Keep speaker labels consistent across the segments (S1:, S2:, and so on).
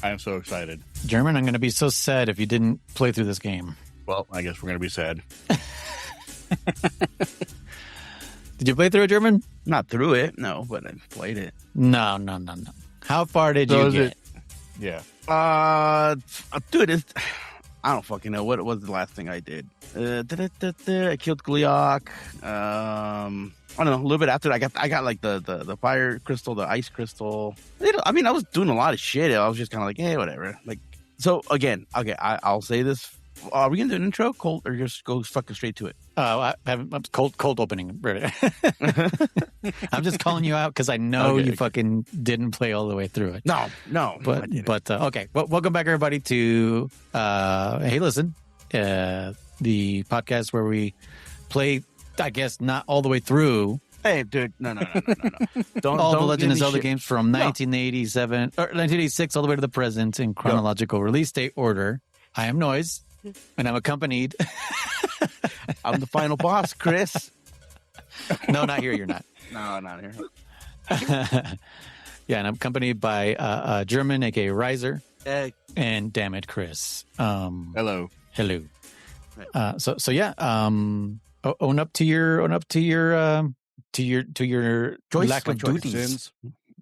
S1: I am so excited.
S2: German, I'm going to be so sad if you didn't play through this game.
S1: Well, I guess we're going to be sad.
S2: Did you play through it, German?
S3: Not through it, no, but I played it.
S2: No. How far did you get?
S1: Yeah.
S3: Dude, I don't fucking know. What was the last thing I did? I killed Gleok. I don't know. A little bit after, I got like the fire crystal, the ice crystal. I mean, I was doing a lot of shit. I was just kind of like, hey, whatever. Like, so again, okay, I'll say this. Are we gonna do an intro, Colt, or just go fucking straight to it?
S2: I haven't. I'm cold opening. Really. I'm just calling you out because I know you fucking didn't play all the way through it.
S3: No.
S2: But okay. Well, welcome back, everybody, to Hey Listen, the podcast where we play. I guess not all the way through.
S3: Hey, dude, no.
S2: Don't the Legend of Zelda games from 1987 or 1986 all the way to the present in chronological release date order. I am Noise. And I'm accompanied.
S3: I'm the final boss, Chris.
S2: No, not here. You're not.
S3: No, not here.
S2: Yeah, and I'm accompanied by German, aka Rizer,
S3: Hey.
S2: and DammitKriss.
S1: Hello.
S2: So yeah. Own up to your
S3: Choice
S2: lack of duties.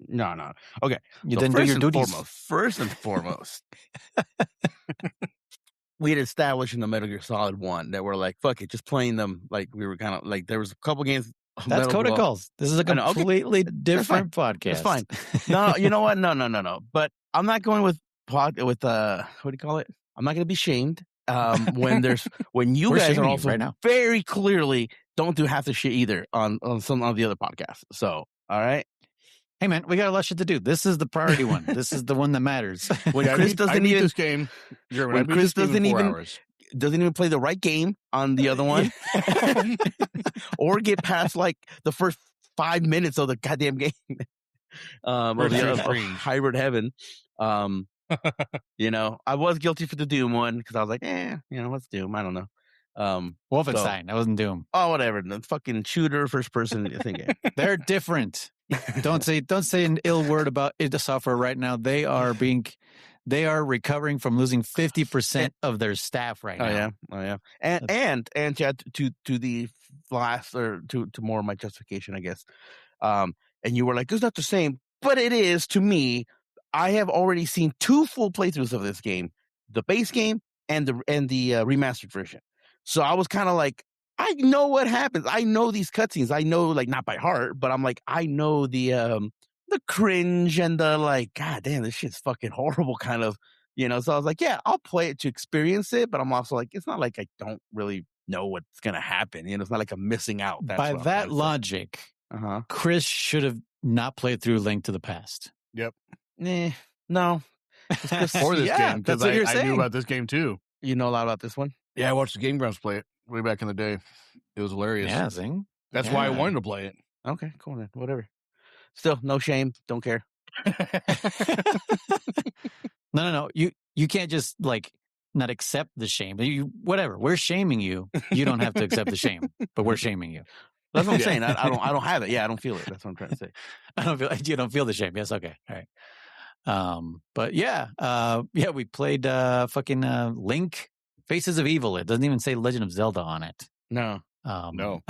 S3: No. Okay.
S2: You didn't do your duties.
S3: First and foremost. We had established in the Metal Gear Solid 1 that we're like, fuck it, just playing them. Like, we were kind of like, there was a couple games.
S2: That's Protocols. This is a completely different podcast.
S3: It's fine. No, you know what? No. But I'm not going with what do you call it? I'm not going to be shamed when you guys are also
S2: right now
S3: very clearly don't do half the shit either on some of the other podcasts. So, all right.
S2: Hey man, we got a lot of shit to do. This is the priority one. This is the one that matters.
S3: When Chris doesn't even
S1: this game.
S3: When Chris doesn't even play the right game on the other one, or get past like the first 5 minutes of the goddamn game, of Hybrid Heaven. You know, I was guilty for the Doom one because I was like, what's Doom? I don't know.
S2: Wolfenstein. That wasn't Doom.
S3: Oh, whatever. The fucking shooter, first person thing.
S2: They're different. Don't say an ill word about id Software right now. They are recovering from losing 50% of their staff right now.
S3: Oh yeah. And Chad, to the last or to more of my justification, I guess. And you were like, it's not the same, but it is to me. I have already seen 2 full playthroughs of this game, the base game and the remastered version. So I was kind of like, I know what happens. I know these cutscenes. I know, like, not by heart, but I'm like, I know the cringe and the like, God damn, this shit's fucking horrible kind of, you know. So I was like, yeah, I'll play it to experience it, but I'm also like, it's not like I don't really know what's gonna happen. You know, it's not like I'm missing out. That's
S2: by that logic, Chris should have not played through Link to the Past.
S1: Yep.
S3: No.
S1: For this game, because I knew about this game too.
S3: You know a lot about this one?
S1: Yeah, I watched the Game Grumps play it way back in the day. It was hilarious.
S2: Yeah, Zing.
S1: That's why I wanted to play it.
S3: Okay, cool then. Whatever. Still, no shame. Don't care.
S2: No. You can't just like not accept the shame. Whatever. We're shaming you. You don't have to accept the shame, but we're shaming you.
S3: That's what I'm saying. I don't have it. Yeah, I don't feel it. That's what I'm trying to say.
S2: You don't feel the shame. Yes. Okay. All right. But yeah, we played fucking Link. Faces of Evil. It doesn't even say Legend of Zelda on it.
S3: No.
S1: No.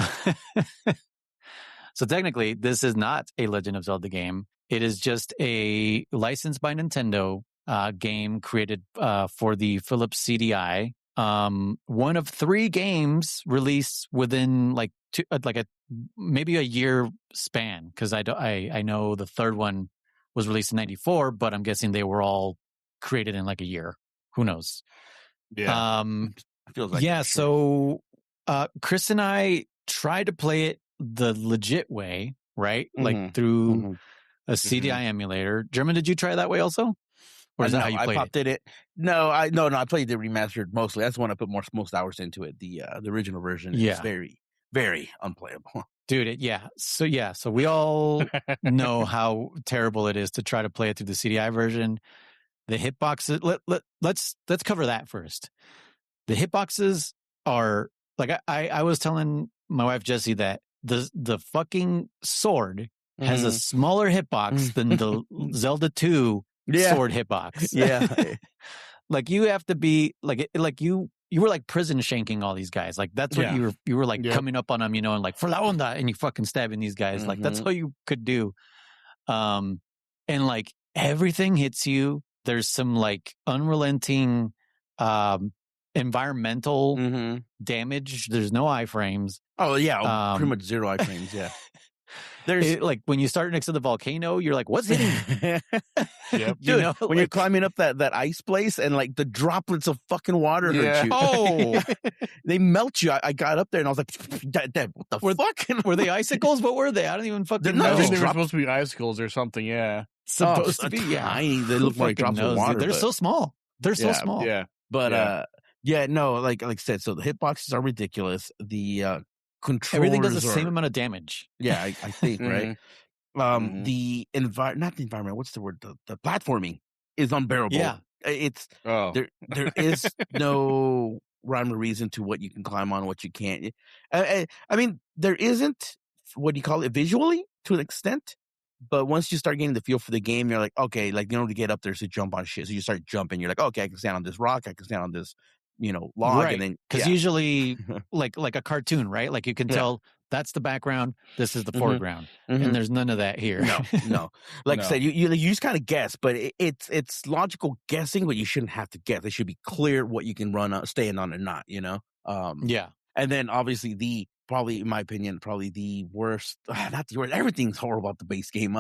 S2: So technically, this is not a Legend of Zelda game. It is just a licensed by Nintendo game created for the Philips CDI. One of 3 games released within maybe a year span, because I know the third one was released in 94, but I'm guessing they were all created in like a year. Who knows?
S1: Yeah.
S3: Feels like
S2: so Chris and I tried to play it the legit way, right? Like through a CDI emulator. German, did you try that way also? Or is that how you played
S3: I popped it? No, I played the remastered mostly. That's the one I put most hours into it. The original version is very, very unplayable.
S2: Dude, So we all know how terrible it is to try to play it through the CDI version. The hitboxes, let's cover that first. The hitboxes are like I was telling my wife Jessie that the fucking sword has a smaller hitbox than the Zelda 2 sword hitbox.
S3: Yeah.
S2: Like you have to be like you were like prison shanking all these guys. Like that's what you were like coming up on them, and like for la onda, and you fucking stabbing these guys. Like that's all you could do. And like everything hits you. There's some like unrelenting environmental damage. There's no iframes.
S3: Oh yeah, pretty much zero iframes. Yeah. There's
S2: like when you start next to the volcano, you're like, what's hitting me?
S3: Dude,
S2: when
S3: like, you're climbing up that ice place and like the droplets of fucking water hurt you.
S2: Oh,
S3: they melt you. I got up there and I was like, what the fuck?
S2: Were they icicles? What were they? I don't even fucking know.
S1: I think they were supposed to be icicles or something. Yeah.
S2: Supposed to be
S3: tiny. They look like drops of water.
S2: They're so small. They're so small.
S1: Yeah.
S3: But no, like I said, so the hitboxes are ridiculous. The controllers,
S2: everything does the same amount of damage.
S3: Yeah, I think right. The not the environment. What's the word? The platforming is unbearable.
S2: Yeah,
S3: it's there is no rhyme or reason to what you can climb on, what you can't. I mean, there isn't. What do you call it? Visually, to an extent. But once you start getting the feel for the game, you're like, okay, like to get up there is to jump on shit. So you start jumping. You're like, okay, I can stand on this rock. I can stand on this, log.
S2: Right.
S3: And then
S2: because usually, like a cartoon, right? Like you can tell that's the background. This is the foreground, and there's none of that here.
S3: No. Like I said, you just kind of guess, but it's logical guessing, but you shouldn't have to guess. It should be clear what you can stand on or not.
S2: Yeah.
S3: And then obviously probably in my opinion, probably the worst, not the worst, everything's horrible about the base game.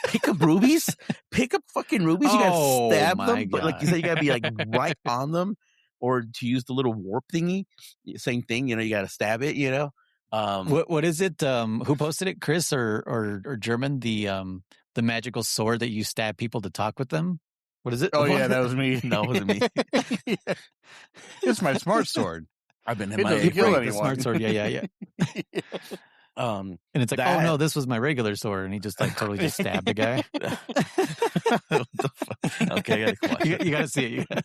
S3: Pick up rubies, pick up fucking rubies. You gotta stab them,
S2: God.
S3: but like you said, you gotta be like right on them, or to use the little warp thingy, same thing, you gotta stab it,
S2: what is it? Who posted it, Chris or German? The magical sword that you stab people to talk with them. What is it?
S1: Oh yeah, that was me.
S3: No, it wasn't me.
S1: It's my smart sword.
S3: I've been in
S1: it doesn't kill anyone.
S2: The smart sword. Yeah. And it's like, oh no, this was my regular sword, and he just like totally just stabbed the guy.
S3: What the fuck? Okay, I gotta
S2: you gotta see it.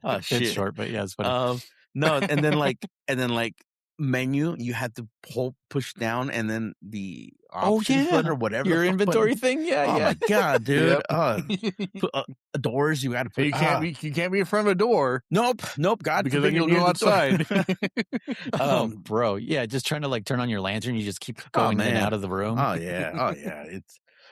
S3: Oh shit,
S2: it's short, but yeah, it's funny.
S3: No, and then like menu, you had to push down, and then the option button or whatever
S2: your inventory thing.
S3: Oh my god, dude! Doors, you got to put.
S1: You can't be in front of a door.
S3: Nope. God,
S1: because then you'll go outside.
S2: Bro, yeah, just trying to like turn on your lantern, you just keep going in and out of the room.
S3: Oh yeah.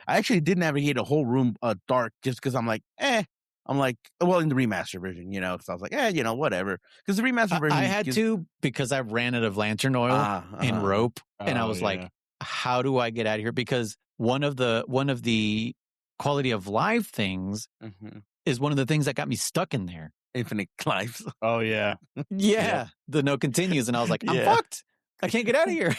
S3: I actually did navigate a whole room dark just because I'm like, I'm like, well, in the remaster version, because I was like, whatever. Because the remaster version,
S2: I had to because I ran out of lantern oil and rope, and I was like, how do I get out of here? Because one of the quality of life things is one of the things that got me stuck in there.
S3: Infinite lives.
S1: Oh yeah.
S2: The no continues, and I was like, I'm fucked. I can't get out of here.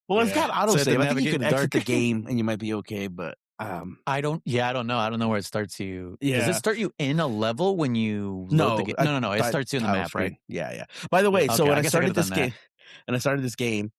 S3: Well, it's got autosave. I think you can exit the
S2: dark
S3: game and you might be okay, but
S2: I don't know. I don't know where it starts you.
S3: Yeah.
S2: Does it start you in a level when you load the game? No. It starts you in the map,
S3: screen.
S2: right?
S3: Yeah. By the way, so when I started this game,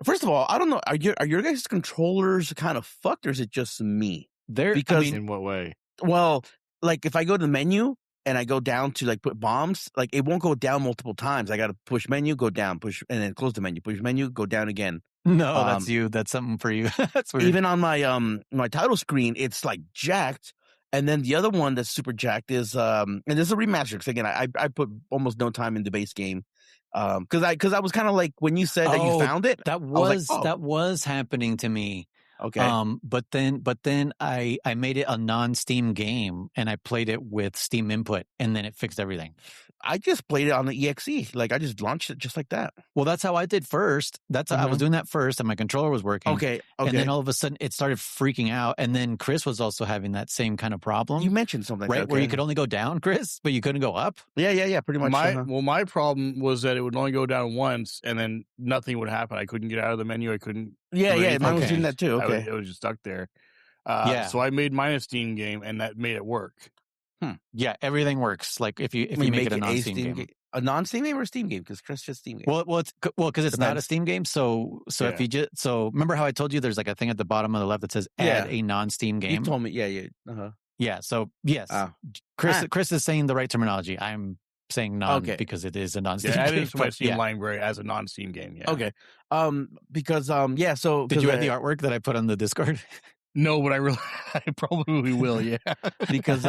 S3: first of all, I don't know. Are your guys' controllers kind of fucked, or is it just me?
S1: In what way?
S3: Well, like if I go to the menu and I go down to like put bombs, like it won't go down multiple times. I got to push menu, go down, push, and then close the menu, push menu, go down again.
S2: No, that's you. That's something for you. That's weird.
S3: Even on my title screen, it's like jacked. And then the other one that's super jacked is and this is a remaster, because again, I put almost no time in the base game. Because I was kind of like, when you said that you found it,
S2: that was happening to me.
S3: Okay.
S2: But then I made it a non-Steam game, and I played it with Steam input, and then it fixed everything.
S3: I just played it on the EXE. Like I just launched it just like that.
S2: Well, that's how I did first. I was doing that first, and my controller was working.
S3: Okay.
S2: And then all of a sudden, it started freaking out. And then Chris was also having that same kind of problem.
S3: You mentioned something,
S2: right? Where you could only go down, Chris, but you couldn't go up.
S3: Yeah. Pretty much.
S1: My problem was that it would only go down once, and then nothing would happen. I couldn't get out of the menu. I couldn't.
S3: Yeah. Mine was doing that too. Okay.
S1: It was just stuck there. So I made mine a Steam game, and that made it work.
S2: Yeah, everything works. Like if you make it a non-Steam game.
S3: A non-Steam game or a Steam game? Because Chris just Steam game.
S2: Well, because it's not a Steam game. So if you remember how I told you there's like a thing at the bottom of the left that says add a non-Steam game.
S3: You told me, yeah.
S2: Yeah. So yes, Chris is saying the right terminology. I'm saying because it is a non-Steam game.
S1: Add it to my Steam library as a non-Steam game. Yeah.
S3: Okay. Because So
S2: did you add the artwork that I put on the Discord?
S1: No, but I probably will. Yeah,
S3: because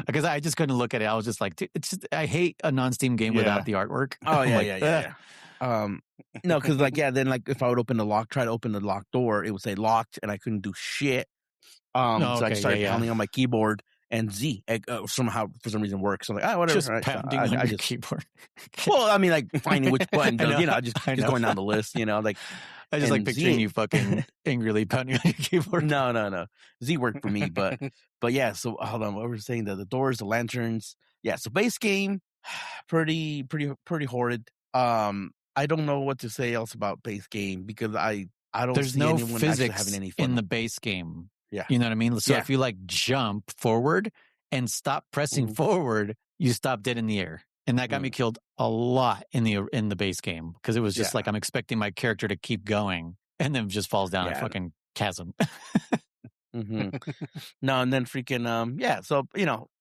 S2: because I just couldn't look at it. I was just like, it's just, I hate a non-Steam game without the artwork.
S3: Oh
S2: I'm
S3: yeah,
S2: like,
S3: yeah. No, because like then like if I would try to open the locked door, it would say locked, and I couldn't do shit. So I started pounding on my keyboard, and Z somehow for some reason works. So I'm like, whatever.
S2: Just pounding on your keyboard.
S3: Well, I mean, like finding which button goes. Just going down the list. Like
S2: I just like picturing you fucking angrily pounding on your keyboard.
S3: No. Z worked for me, but yeah. So hold on, what were we saying? The doors, the lanterns. Yeah. So base game, pretty horrid. I don't know what to say else about base game because I don't
S2: There's
S3: see
S2: no
S3: anyone actually
S2: physics
S3: having any fun
S2: in the base game.
S3: Yeah.
S2: You know what I mean? So if you like jump forward and stop pressing forward, you stop dead in the air. And that got me killed a lot in the base game because it was just like I'm expecting my character to keep going and then just falls down a fucking chasm.
S3: No, and then freaking so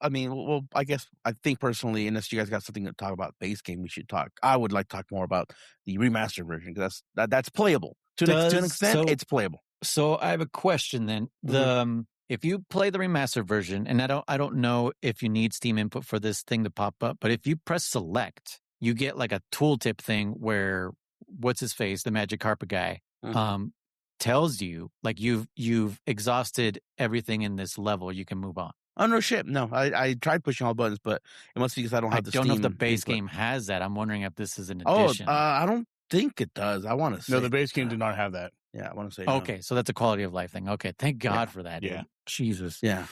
S3: I mean, well, I guess I think personally, unless you guys got something to talk about base game, we should talk. I would like to talk more about the remastered version because that's playable to an extent. It's playable.
S2: So I have a question then. If you play the remastered version, and I don't know if you need Steam input for this thing to pop up, but if you press select, you get like a tooltip thing where what's his face, the magic carpet guy, tells you like you've exhausted everything in this level, you can move on.
S3: Oh no shit. No, I tried pushing all buttons, but it must be because I don't have the Steam
S2: know if the base
S3: input.
S2: game has that. I'm wondering if this is an addition.
S3: I don't think it does. I want to say
S1: no, the base game did not have that.
S3: Yeah, I want to say
S2: okay, so that's a quality of life thing. Okay, thank God for that.
S1: Yeah.
S2: Dude. Jesus.
S3: Yeah.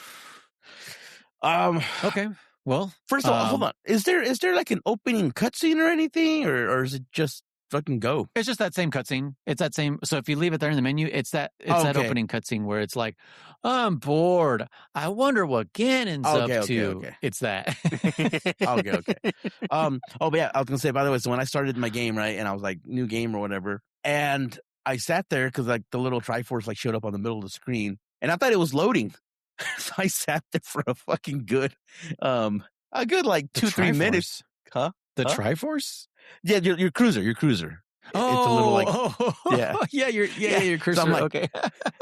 S2: Okay. Well,
S3: first of all, hold on. Is there like an opening cutscene or anything, or is it just fucking go?
S2: It's just that same cutscene. It's that same. So if you leave it there in the menu, it's that opening cutscene where it's like, I'm bored. I wonder what Ganon's up to.
S3: Okay.
S2: It's that.
S3: Okay. But yeah, I was gonna say, by the way, so when I started my game, right, and I was like new game or whatever, and I sat there because like the little Triforce like showed up on the middle of the screen, and I thought it was loading. So I sat there for a fucking good like 2-3 minutes. Huh?
S2: The Triforce?
S3: Yeah, your cruiser.
S2: Oh,
S3: it's a little like
S2: your cursor.
S3: So I'm like,
S2: okay.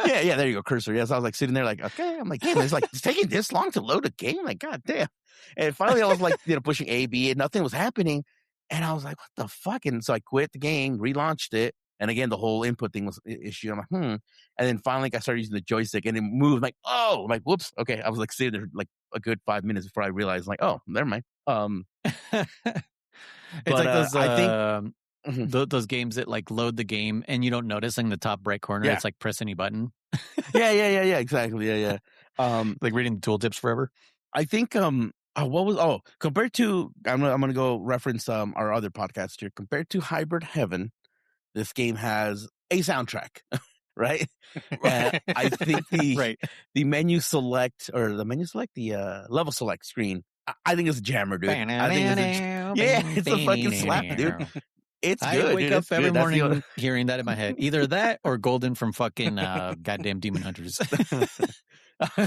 S3: yeah, there you go, cursor. Yes, I was like sitting there like, okay. I'm like, damn, it's taking this long to load a game. Like, god damn. And finally, I was like, pushing A, B, and nothing was happening. And I was like, what the fuck? And so I quit the game, relaunched it. And again, the whole input thing was an issue. I'm like, And then finally, I started using the joystick, and it moved. I'm like, oh, I'm like, whoops. Okay, I was like sitting there like a good 5 minutes before I realized, like, oh, never mind.
S2: It's like those. I think those games that like load the game and you don't notice in the top right corner. It's like press any button.
S3: Yeah, exactly. Yeah.
S2: Like reading the tooltips forever.
S3: I think compared to I'm gonna go reference our other podcast here. Compared to Hybrid Heaven, this game has a soundtrack, right? I think the menu select the level select screen. I think it's a jammer, dude. I think it's a fucking slap, dude. It's good.
S2: I wake up every morning hearing that in my head. Either that or Golden from fucking goddamn Demon Hunters.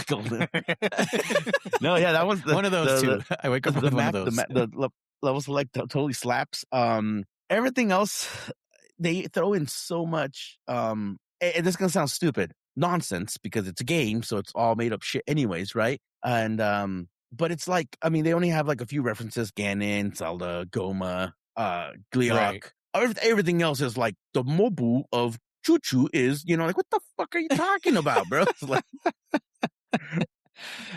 S3: Golden. No, yeah, that was
S2: one of those two. I wake up with one of those.
S3: The level select totally slaps. Everything else, they throw in so much. And this is gonna sound stupid, nonsense, because it's a game, so it's all made up shit, anyways, right? And but it's like, I mean, they only have like a few references: Ganon, Zelda, Goma, Gleok. Right. Everything else is like the Mobu of Choo Choo is, like, what the fuck are you talking about, bro? It's like,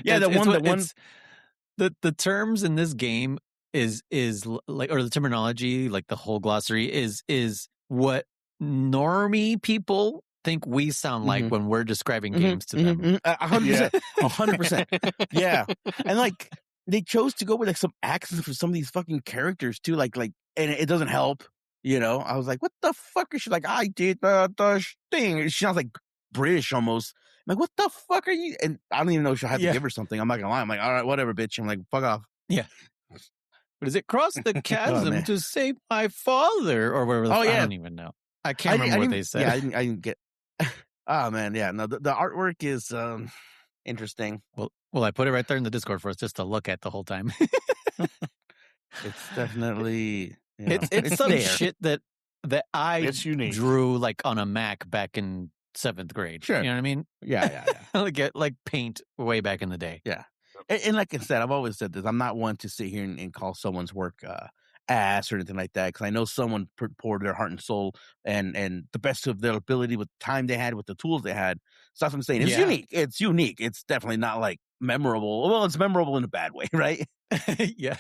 S3: yeah,
S2: the terms in this game is like, or the terminology, like the whole glossary is what normie people think we sound like when we're describing games to them.
S3: 100%. Yeah. And like they chose to go with like some accents for some of these fucking characters too, like and it doesn't help, I was like, what the fuck is she like? I did the thing. She sounds like British almost. I'm like, what the fuck are you? And I don't even know if she'll have to give her something. I'm not gonna lie. I'm like, all right, whatever, bitch. I'm like, fuck off.
S2: Yeah. But is it cross the chasm to save my father or whatever? I don't even know. I can't remember what they said.
S3: Yeah, I didn't get. Oh man, yeah. No, the artwork is interesting.
S2: Well, I put it right there in the Discord for us just to look at the whole time.
S3: It's definitely
S2: it's some
S3: there.
S2: shit that I drew like on a Mac back in 7th grade.
S3: Sure.
S2: You know what I mean?
S3: Yeah.
S2: like paint way back in the day.
S3: Yeah. And like I said, I've always said this. I'm not one to sit here and call someone's work ass or anything like that, because I know someone poured their heart and soul and the best of their ability with the time they had, with the tools they had. So that's what I'm saying. It's unique. It's unique. It's definitely not like memorable. Well, it's memorable in a bad way, right?
S2: Yeah.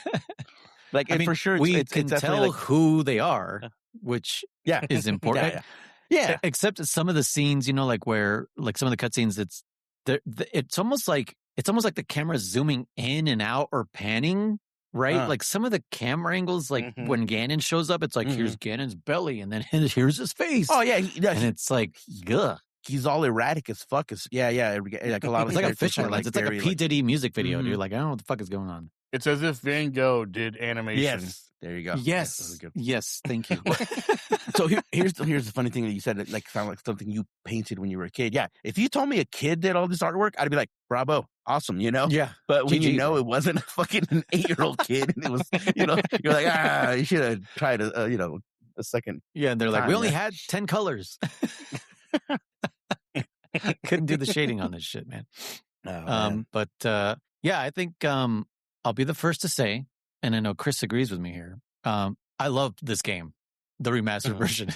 S3: Like,
S2: I mean,
S3: for sure,
S2: we
S3: it's
S2: can
S3: definitely
S2: tell
S3: like,
S2: who they are, which is important.
S3: Yeah.
S2: Except some of the scenes, like where, like some of the cutscenes, it's almost like the camera zooming in and out or panning, right? Like some of the camera angles, like when Ganon shows up, it's like here's Ganon's belly, and then here's his face.
S3: Oh yeah,
S2: and it's like, ugh.
S3: He's all erratic as fuck. Yeah. Like a lot of
S2: it's like a fisheye lens. It's like a P. Diddy music video, dude. Like, I don't know what the fuck is going on.
S1: It's as if Van Gogh did animation.
S3: Yes, there you go.
S2: Yes, thank you.
S3: So here's the funny thing that you said. It like sounded like something you painted when you were a kid. Yeah, if you told me a kid did all this artwork, I'd be like, bravo, awesome,
S2: Yeah.
S3: But when
S2: GG,
S3: it wasn't a fucking 8-year-old kid, and it was, you're like, you should have tried a second.
S2: Yeah, and they're like, we only had 10 colors. Couldn't do the shading on this shit, man. But I think I'll be the first to say, and I know Chris agrees with me here. I loved this game, the remastered version.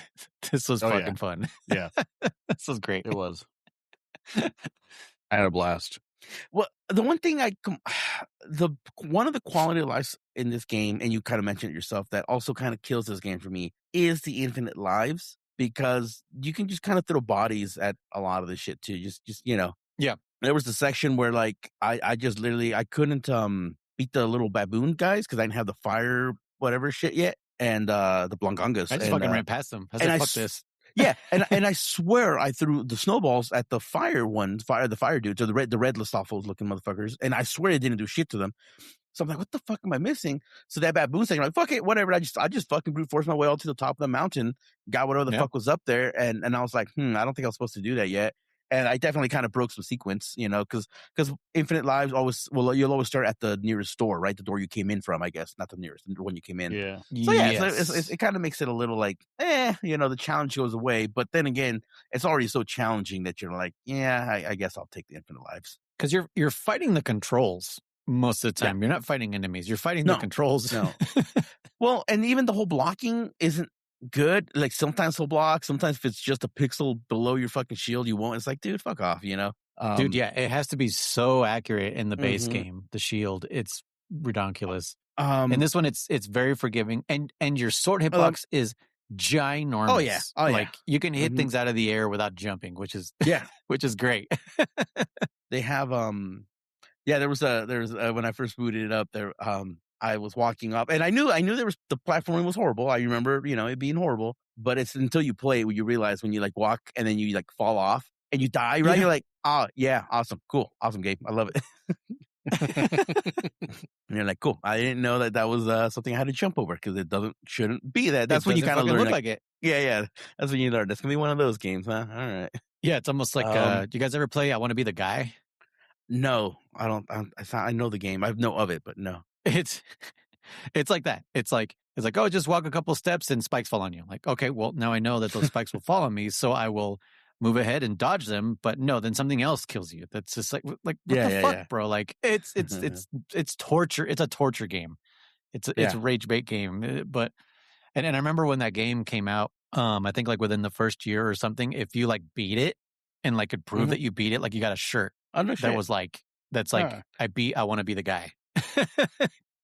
S2: This was fucking fun.
S1: Yeah,
S2: this was great.
S1: It was. I had a blast.
S3: Well, the one thing one of the quality of life in this game, and you kind of mentioned it yourself, that also kind of kills this game for me is the infinite lives, because you can just kind of throw bodies at a lot of this shit too. Just
S2: Yeah.
S3: There was the section where like I just literally I couldn't beat the little baboon guys because I didn't have the fire whatever shit yet, and the Blangongas.
S2: I just fucking ran past them. I was like, fuck this.
S3: Yeah, and I swear I threw the snowballs at the fire dudes, or the red Listophiles looking motherfuckers, and I swear it didn't do shit to them. So I'm like, what the fuck am I missing? So that baboon thing, I'm like, fuck it, whatever. I just fucking brute forced my way all to the top of the mountain, got whatever the fuck was up there, and I was like, I don't think I was supposed to do that yet. And I definitely kind of broke some sequence, because infinite lives you'll always start at the nearest door, right? The door you came in from, I guess, not the nearest, the one you came in.
S1: Yeah.
S3: So it kind of makes it a little like, the challenge goes away. But then again, it's already so challenging that you're like, I guess I'll take the infinite lives.
S2: Because you're fighting the controls most of the time. You're not fighting enemies. You're fighting the controls.
S3: No. Well, and even the whole blocking isn't good. Like sometimes he'll block, sometimes if it's just a pixel below your fucking shield, you won't. It's like, dude, fuck off,
S2: Dude, yeah, it has to be so accurate in the base game, the shield. It's ridiculous. In this one, it's very forgiving, and your sword hitbox is ginormous.
S3: Oh yeah.
S2: Like you can hit things out of the air without jumping, which is great.
S3: They have there was when I first booted it up there, I was walking up, and I knew there was, the platforming was horrible. I remember, it being horrible, but it's until you play it when you realize, when you like walk and then you like fall off and you die, right? You're like, oh yeah, awesome, cool, awesome game, I love it. And you're like, cool. I didn't know that was something I had to jump over, because it shouldn't be that. That's when you kind of learn.
S2: Like it.
S3: Yeah. That's when you learn. That's gonna be one of those games, huh? All right.
S2: Yeah, it's almost like, do you guys ever play I Want to Be the Guy?
S3: No, I don't. I know the game. I know of it, but no.
S2: It's like that. It's like, oh, just walk a couple steps and spikes fall on you. Like, okay, well, now I know that those spikes will fall on me, so I will move ahead and dodge them. But no, then something else kills you. That's just like what the fuck, bro? Like it's torture. It's a torture game. It's a rage bait game. But and I remember when that game came out, I think like within the first year or something, if you like beat it and like could prove that you beat it, like you got a shirt that was like, that's like, I Want to Be the Guy.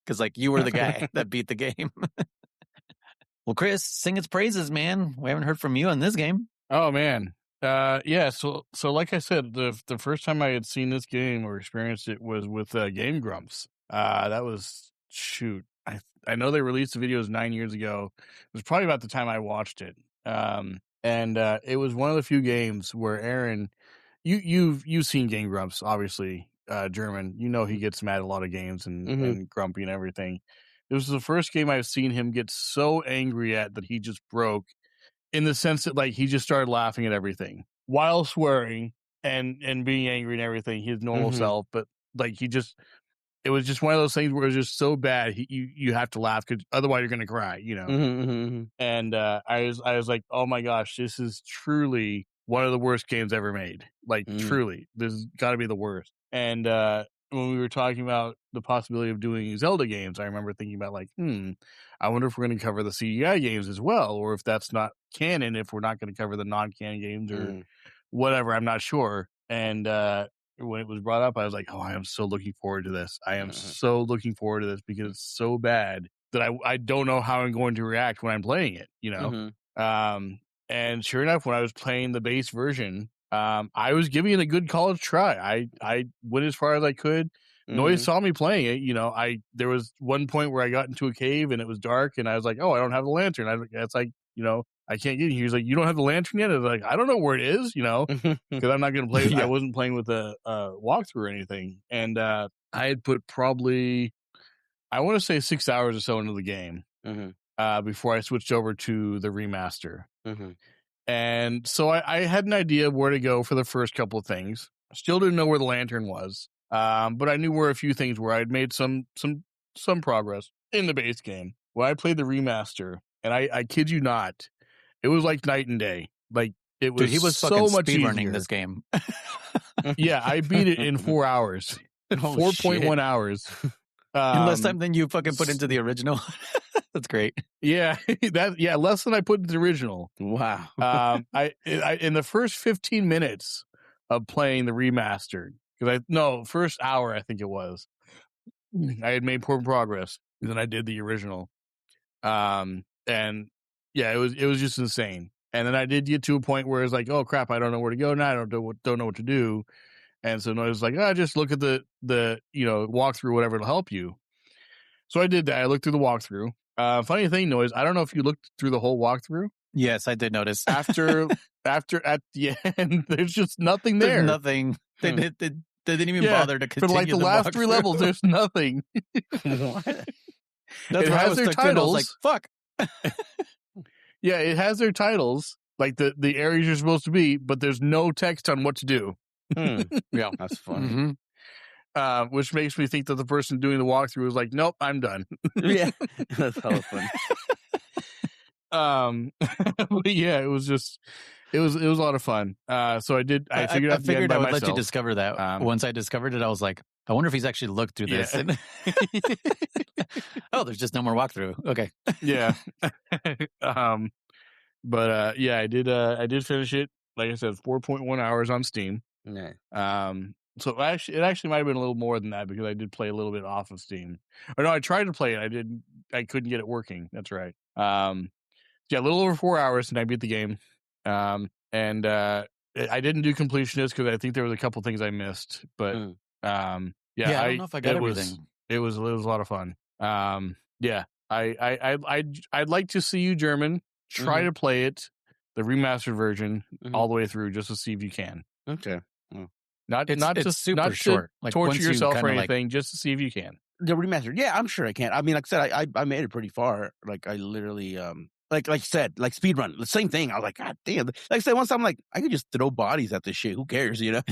S2: Because like you were the guy that beat the game. Well, Chris, sing its praises, man. We haven't heard from you on this game.
S1: Oh man. Yeah, so like I said, the first time I had seen this game or experienced it was with Game Grumps. That was I know they released the videos 9 years ago. It was probably about the time I watched it. And it was one of the few games where Aaron, you've seen Game Grumps, obviously. German, he gets mad at a lot of games and grumpy and everything. This was the first game I've seen him get so angry at that he just broke, in the sense that like he just started laughing at everything while swearing and being angry and everything, his normal self. But like it was just one of those things where it was just so bad you have to laugh, because otherwise you're gonna cry, And I was like, oh my gosh, this is truly one of the worst games ever made. Like, truly, this has got to be the worst. And when we were talking about the possibility of doing Zelda games, I remember thinking about like, I wonder if we're going to cover the CDI games as well, or if that's not canon, if we're not going to cover the non-canon games or whatever. I'm not sure. And when it was brought up, I was like, oh, I am so looking forward to this. I am so looking forward to this because it's so bad that I don't know how I'm going to react when I'm playing it, you know? And sure enough, when I was playing the base version, I was giving it a good college try. I went as far as I could. Noise saw me playing it. You know, there was one point where I got into a cave and it was dark, and I was like, "Oh, I don't have the lantern." It's like, you know, I can't get. He was like, "You don't have the lantern yet?" I was like, "I don't know where it is," you know, because I'm not going to play. I wasn't playing with a walkthrough or anything, and I had put probably, I want to say 6 hours or so into the game before I switched over to the remaster. And so I had an idea of where to go for the first couple of things. Still didn't know where the lantern was, but I knew where a few things were. I'd made some progress in the base game. When I played the remaster, and I kid you not, it was like night and day. Like, it was,
S2: dude, he was
S1: so much
S2: speed
S1: easier.
S2: running this game.
S1: Yeah, I beat it in 4 hours, 4.1 hours.
S2: In less time than you fucking put into the original. That's great.
S1: Yeah, less than I put into the original.
S3: Wow.
S1: I in the first 15 minutes of playing the remastered, first hour I think it was, I had made poor progress than I did the original. And yeah, it was just insane. And then I did get to a point where it's like, oh crap, I don't know where to go now. I don't know what to do. And so I was like, just look at the walkthrough, whatever will help you. So I did that. I looked through the walkthrough. Funny thing, Noise, I don't know if you looked through the whole walkthrough.
S2: Yes, I did notice.
S1: After at the end, there's just nothing there.
S2: There's nothing. They didn't even bother to continue
S1: for like the last 3 levels. There's nothing.
S2: What?
S1: It has their titles.
S2: Like, fuck.
S1: Yeah, it has their titles, like the areas you're supposed to be, but there's no text on what to do.
S2: Yeah,
S3: that's funny.
S1: Which makes me think that the person doing the walkthrough was like, "Nope, I'm done."
S3: Yeah, that's hella funny.
S1: But yeah, it was a lot of fun. So I did. I figured out the end by
S2: I would
S1: myself.
S2: let you discover that. Once I discovered it, I was like, I wonder if he's actually looked through this.
S1: Yeah.
S2: Oh, there's just no more walkthrough. Okay.
S1: Yeah. But yeah, I did finish it. Like I said, 4.1 hours on Steam.
S3: Yeah.
S1: So it actually might have been a little more than that because I did play a little bit off of Steam. Or no, I tried to play it. I couldn't get it working. That's right. Yeah, a little over 4 hours and I beat the game. And I didn't do completionist because I think there was a couple things I missed. But
S2: I don't know if I got everything.
S1: It was a lot of fun. Yeah, I'd like to see you, German, try to play it, the remastered version, all the way through, just to see if you can.
S3: Okay.
S2: It's super short.
S1: Like, torture yourself or anything, just to see if you can.
S3: The remastered, yeah, I'm sure I can. I mean, like I said, I made it pretty far. Like, I literally, like I said, like speedrun, the same thing. I was like, God damn! Like I said, once I'm like, I could just throw bodies at this shit. Who cares, you know?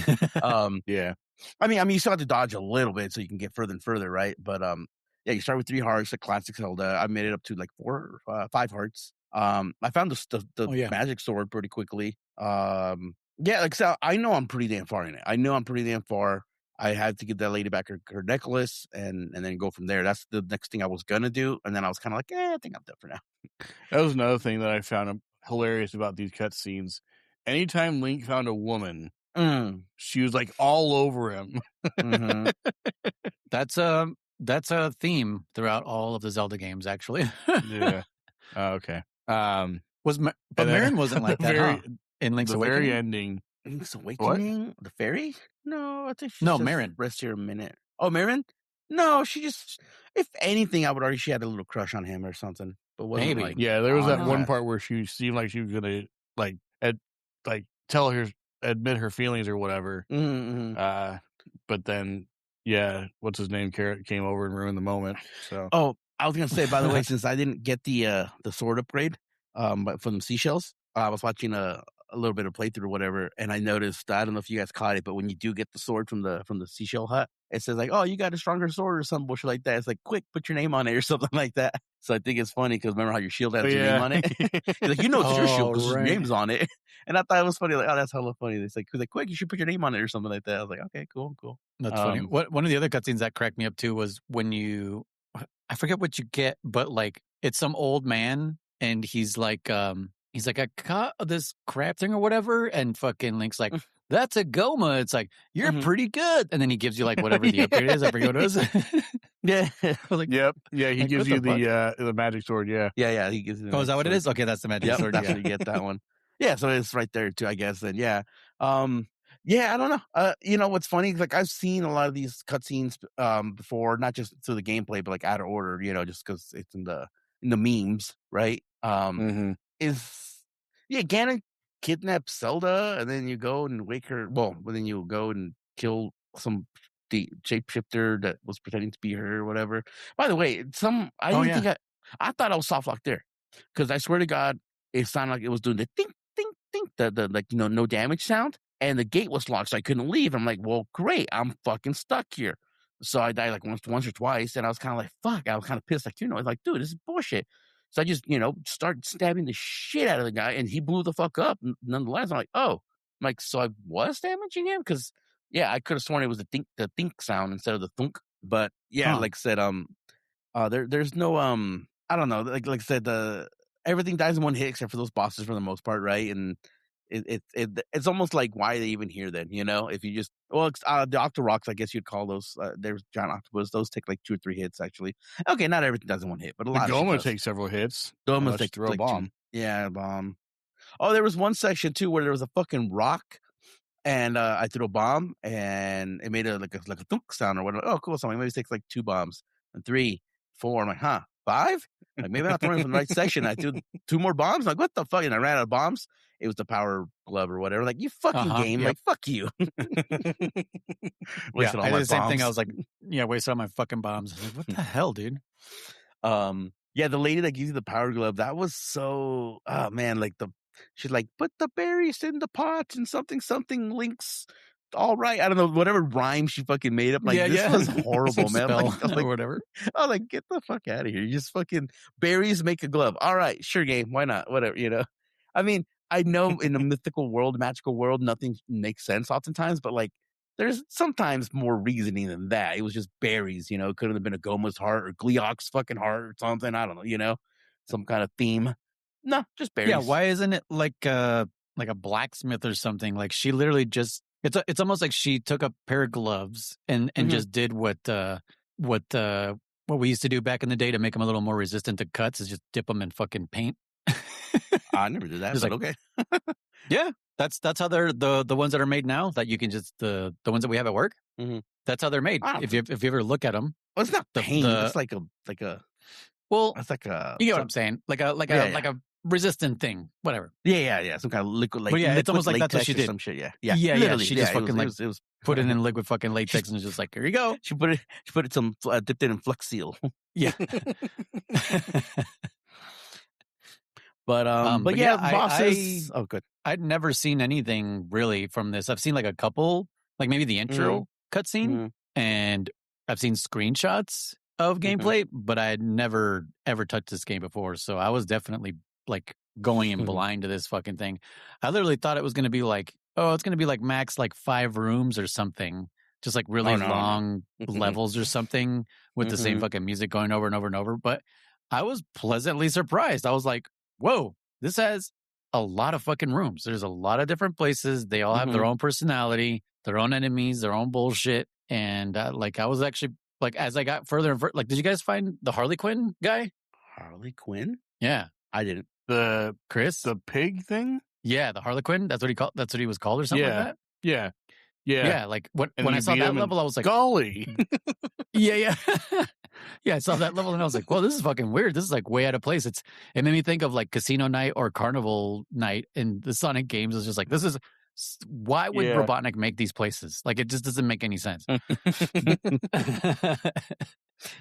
S1: Yeah.
S3: I mean, you still have to dodge a little bit so you can get further and further, right? But yeah, you start with 3 hearts, the classic Zelda. I made it up to like 4 or 5 hearts. I found the magic sword pretty quickly. Yeah, like so, I know I'm pretty damn far in it. I know I'm pretty damn far. I had to get that lady back her necklace and then go from there. That's the next thing I was gonna do. And then I was kind of like, I think I'm done for now.
S1: That was another thing that I found hilarious about these cutscenes. Anytime Link found a woman, she was like all over him.
S2: That's a theme throughout all of the Zelda games, actually.
S1: Yeah. Okay.
S2: But Marin wasn't like that, in Link's Awakening?
S1: Very ending.
S3: Link's Awakening? What? The fairy? No, I think she's
S2: Marin.
S3: Rest here a minute. Oh, Marin? No, she just, if anything, I would argue she had a little crush on him or something. But wasn't like,
S1: yeah, there was that one part where she seemed like she was gonna admit her feelings or whatever. But then, yeah, what's his name? Carrot came over and ruined the moment. So,
S3: I was gonna say, by the way, since I didn't get the sword upgrade, from the seashells, I was watching a little bit of playthrough or whatever, and I noticed, I don't know if you guys caught it, but when you do get the sword from the seashell hut, it says like, "Oh, you got a stronger sword" or some bullshit like that. It's like, "Quick, put your name on it" or something like that. So I think it's funny because remember how your shield has your name on it? He's like, "You know it's your shield because your name's on it." And I thought it was funny. Like, oh, that's hella funny. It's like, "Quick, you should put your name on it" or something like that. I was like, "Okay, cool."
S2: That's funny. One of the other cutscenes that cracked me up too was when I forget what you get, but like it's some old man and he's like, I caught this crab thing or whatever, and fucking Link's like, "That's a Goma." It's like, "You're pretty good," and then he gives you like whatever the upgrade is. I forget what it was.
S3: Yeah.
S2: I was like,
S1: Yep. Yeah, he
S2: like,
S1: gives
S2: what
S1: you
S2: the
S1: the magic sword. Yeah.
S3: Yeah. He gives.
S2: Oh, is that what it is? Okay, that's the magic sword.
S3: That's
S2: Yeah.
S3: when you get that one. Yeah, so it's right there too, I guess. Then yeah, I don't know. You know what's funny? Like I've seen a lot of these cutscenes before, not just through the gameplay, but like out of order. You know, just because it's in the memes, right? Is Ganon kidnaps Zelda, and then you go and wake her. Well, then you go and kill some the shapeshifter that was pretending to be her or whatever. By the way, I didn't think I thought I was soft locked there because I swear to God, it sounded like it was doing the ding ding ding, the like no damage sound, and the gate was locked, so I couldn't leave. I'm like, well, great, I'm fucking stuck here. So I died like once or twice, and I was kind of like, fuck. I was kind of pissed, like, I was like, dude, this is bullshit. So I just, started stabbing the shit out of the guy, and he blew the fuck up. Nonetheless, I'm like, oh, so I was damaging him because, yeah, I could have sworn it was the think sound instead of the thunk. But yeah, like I said, there's no I don't know, like I said, everything dies in one hit except for those bosses for the most part, right? And it's almost like why are they even here then? If you just the Octorocks, I guess you'd call those. There's giant octopus. Those take like 2 or 3 hits actually. Okay, not everything does in one hit, but a lot
S1: The
S3: of
S1: Goma
S3: shit
S1: takes several hits.
S3: Domas take
S1: throw a
S3: like
S1: bomb.
S3: 2. Yeah, a bomb. Oh, there was one section too where there was a fucking rock, and I threw a bomb, and it made a thunk sound or whatever. Oh, cool. So maybe it takes like 2 bombs and 3, 4. I'm like, huh, 5? Like maybe I'm not throwing from the right section. I threw 2 more bombs. Like, what the fuck? And I ran out of bombs. It was the power glove or whatever. Like, you fucking game.
S2: Yep.
S3: Like, fuck you.
S2: Wasted all I did the same thing. I was like, wasted all my fucking bombs. I was like, what the hell, dude?
S3: Yeah, the lady that gives you the power glove, that was so, oh man, like she's like, put the berries in the pot and something links. All right, I don't know, whatever rhyme she fucking made up. Like, this was horrible, man. Like,
S2: or whatever.
S3: I was like, get the fuck out of here. You just fucking berries make a glove. All right, sure, game. Why not? Whatever. I mean, I know in a mythical world, magical world, nothing makes sense oftentimes, but like, there's sometimes more reasoning than that. It was just berries, it could have been a Goma's heart or Gleok's fucking heart or something. I don't know, some kind of theme. No, just berries.
S2: Yeah, why isn't it like a blacksmith or something? Like she literally just it's almost like she took a pair of gloves and just did what we used to do back in the day to make them a little more resistant to cuts, is just dip them in fucking paint.
S3: I never did that, but okay.
S2: Yeah, that's how they're the ones that are made now, that you can just the ones that we have at work. That's how they're made. If you ever look at them,
S3: well, it's not paint. It's like a
S2: well,
S3: it's like a,
S2: you get what I'm saying, like a resistant thing, whatever.
S3: Yeah, some kind of liquid. Like,
S2: it's almost like that's what she did.
S3: Some shit. Yeah.
S2: She just fucking it was put it in liquid fucking latex and was just like, here you go.
S3: She put it dipped it in Flex Seal.
S2: Yeah.
S3: But yeah, bosses. Good.
S2: I'd never seen anything really from this. I've seen like a couple, like maybe the intro cutscene, and I've seen screenshots of gameplay, but I had never ever touched this game before. So I was definitely like going in blind to this fucking thing. I literally thought it was going to be like, it's going to be like max like 5 rooms or something, just like really long levels or something with the same fucking music going over and over and over. But I was pleasantly surprised. I was like, whoa, this has a lot of fucking rooms. There's a lot of different places. They all have their own personality, their own enemies, their own bullshit. And like, I was actually like, as I got further and further, like, did you guys find the Harley Quinn guy?
S3: Harley Quinn?
S2: Yeah,
S3: I didn't.
S1: The
S2: Chris,
S1: the pig thing.
S2: Yeah, the Harley Quinn. That's what he was called, or something like that. Yeah. Like when I saw that level, I was like,
S1: golly.
S2: Yeah. Yeah, I saw that level and I was like, well, this is fucking weird. This is like way out of place. It made me think of like Casino Night or Carnival Night in the Sonic games. It's just like, why would Robotnik make these places? Like, it just doesn't make any sense.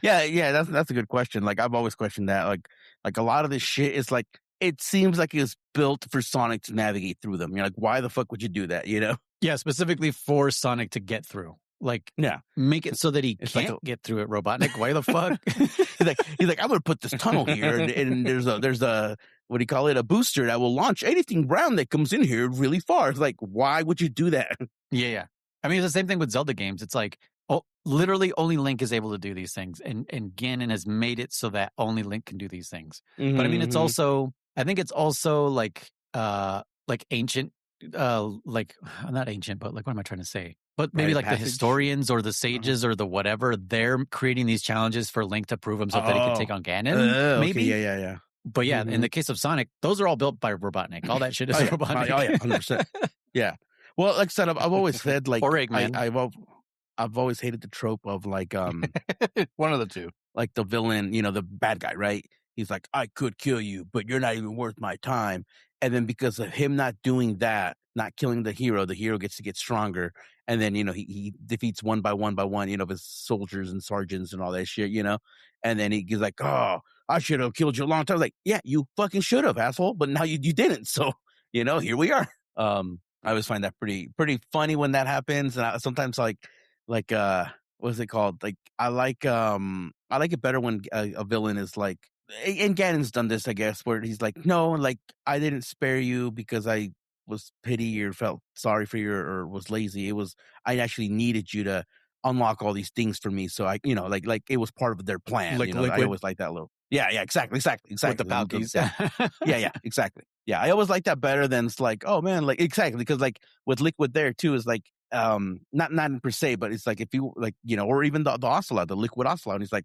S3: Yeah, that's a good question. Like, I've always questioned that. Like a lot of this shit is like, it seems like it was built for Sonic to navigate through them. You're like, why the fuck would you do that?
S2: Yeah, specifically for Sonic to get through. Like,
S3: Yeah.
S2: make it so that he
S3: It's
S2: can't
S3: like
S2: get through it, Robotnik. Why the fuck?
S3: he's like, I'm gonna put this tunnel here, and there's a what do you call it? A booster that will launch anything brown that comes in here really far. It's like, why would you do that?
S2: Yeah. I mean, it's the same thing with Zelda games. It's like, literally only Link is able to do these things. And Ganon has made it so that only Link can do these things.
S3: Mm-hmm,
S2: but I mean, it's also, I think it's also like ancient, like not ancient, but like, what am I trying to say? But maybe like the historians or the sages or the whatever, they're creating these challenges for Link to prove himself that he can take on Ganon. Maybe.
S3: Okay, yeah.
S2: But yeah, in the case of Sonic, those are all built by Robotnik. All that shit is Robotnik.
S3: Oh yeah, 100%. Yeah. Well, like I said, I've always said like
S2: or Eggman.
S3: I've always hated the trope of like
S1: one of the two,
S3: like the villain, the bad guy, right? He's like, I could kill you, but you're not even worth my time. And then because of him not doing that, not killing the hero gets to get stronger. And then, he defeats one by one of his soldiers and sergeants and all that shit, And then he's like, oh, I should have killed you a long time. Like, yeah, you fucking should have, asshole. But now you didn't. So, here we are. I always find that pretty funny when that happens. And sometimes like what's it called? Like, I like it better when a villain is like, and Ganon's done this, I guess, where he's like, no, like, I didn't spare you because I was pity or felt sorry for you or was lazy. It was, I actually needed you to unlock all these things for me. So I, like it was part of their plan.
S2: Like
S3: I always like that little. Yeah, exactly.
S2: With the Palkies.
S3: Yeah, exactly. Yeah, I always like that better than it's like, oh man, like exactly, because like with Liquid there too is like not per se, but it's like if you like, or even the Ocelot, the Liquid Ocelot, and he's like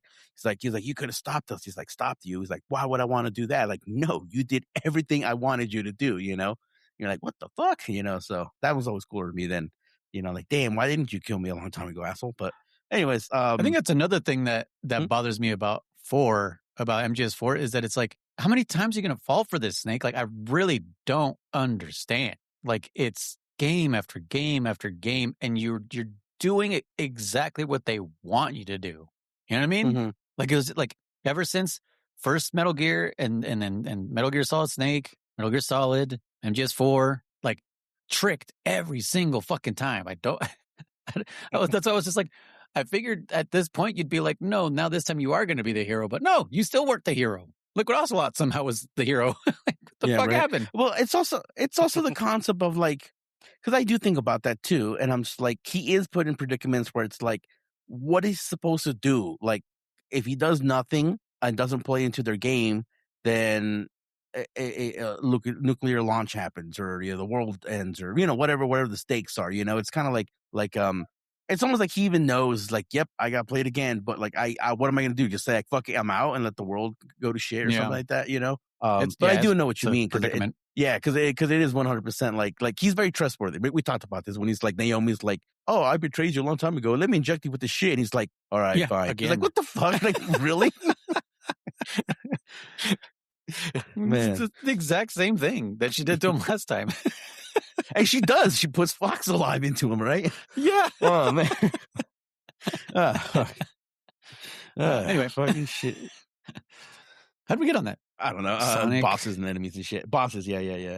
S3: you could have stopped us. He's like, stopped you. He's like, why would I want to do that? Like, no, you did everything I wanted you to do. You're like, what the fuck? So that was always cooler to me than, like, damn, why didn't you kill me a long time ago, asshole? But anyways,
S2: I think that's another thing that bothers me about MGS4 is that it's like, how many times are you going to fall for this, Snake? Like, I really don't understand. Like, it's game after game after game, and you're doing it exactly what they want you to do. You know what I mean?
S3: Mm-hmm.
S2: Like, it was like ever since first Metal Gear and Metal Gear Solid Snake, Metal Gear Solid, MGS4, like tricked every single fucking time. I don't. That's why I was just like, I figured at this point you'd be like, no, now this time you are going to be the hero, but no, you still weren't the hero. Liquid Ocelot somehow was the hero. Like, what the fuck happened?
S3: Well, it's also the concept of like, because I do think about that too, and I'm just like, he is put in predicaments where it's like, what is he supposed to do? Like, if he does nothing and doesn't play into their game, then a nuclear launch happens, or the world ends, or whatever the stakes are. It's kind of like it's almost like he even knows, like, yep, I got played again, but like, I what am I gonna do? Just say, like, fuck it, I'm out and let the world go to shit or something like that, But I do know what you mean, because because it is 100% like he's very trustworthy. We talked about this when he's like, Naomi's like, oh, I betrayed you a long time ago. Let me inject you with the shit. And he's like, all right, fine. He's like, what the fuck? Like, really? Man,
S2: it's the exact same thing that she did to him last time.
S3: And she does. She puts Fox Alive into him, right?
S2: Yeah.
S3: Oh man.
S2: Anyway,
S3: fucking shit.
S2: How'd we get on that?
S3: I don't know. Bosses and enemies and shit. Bosses, yeah.
S2: Because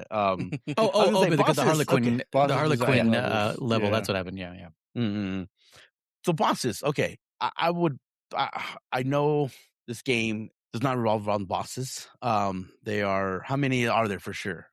S2: the Harlequin, level.
S3: Yeah.
S2: That's what happened. Yeah.
S3: Mm-hmm. So bosses, okay. I know this game does not revolve around bosses. They are, how many are there for sure?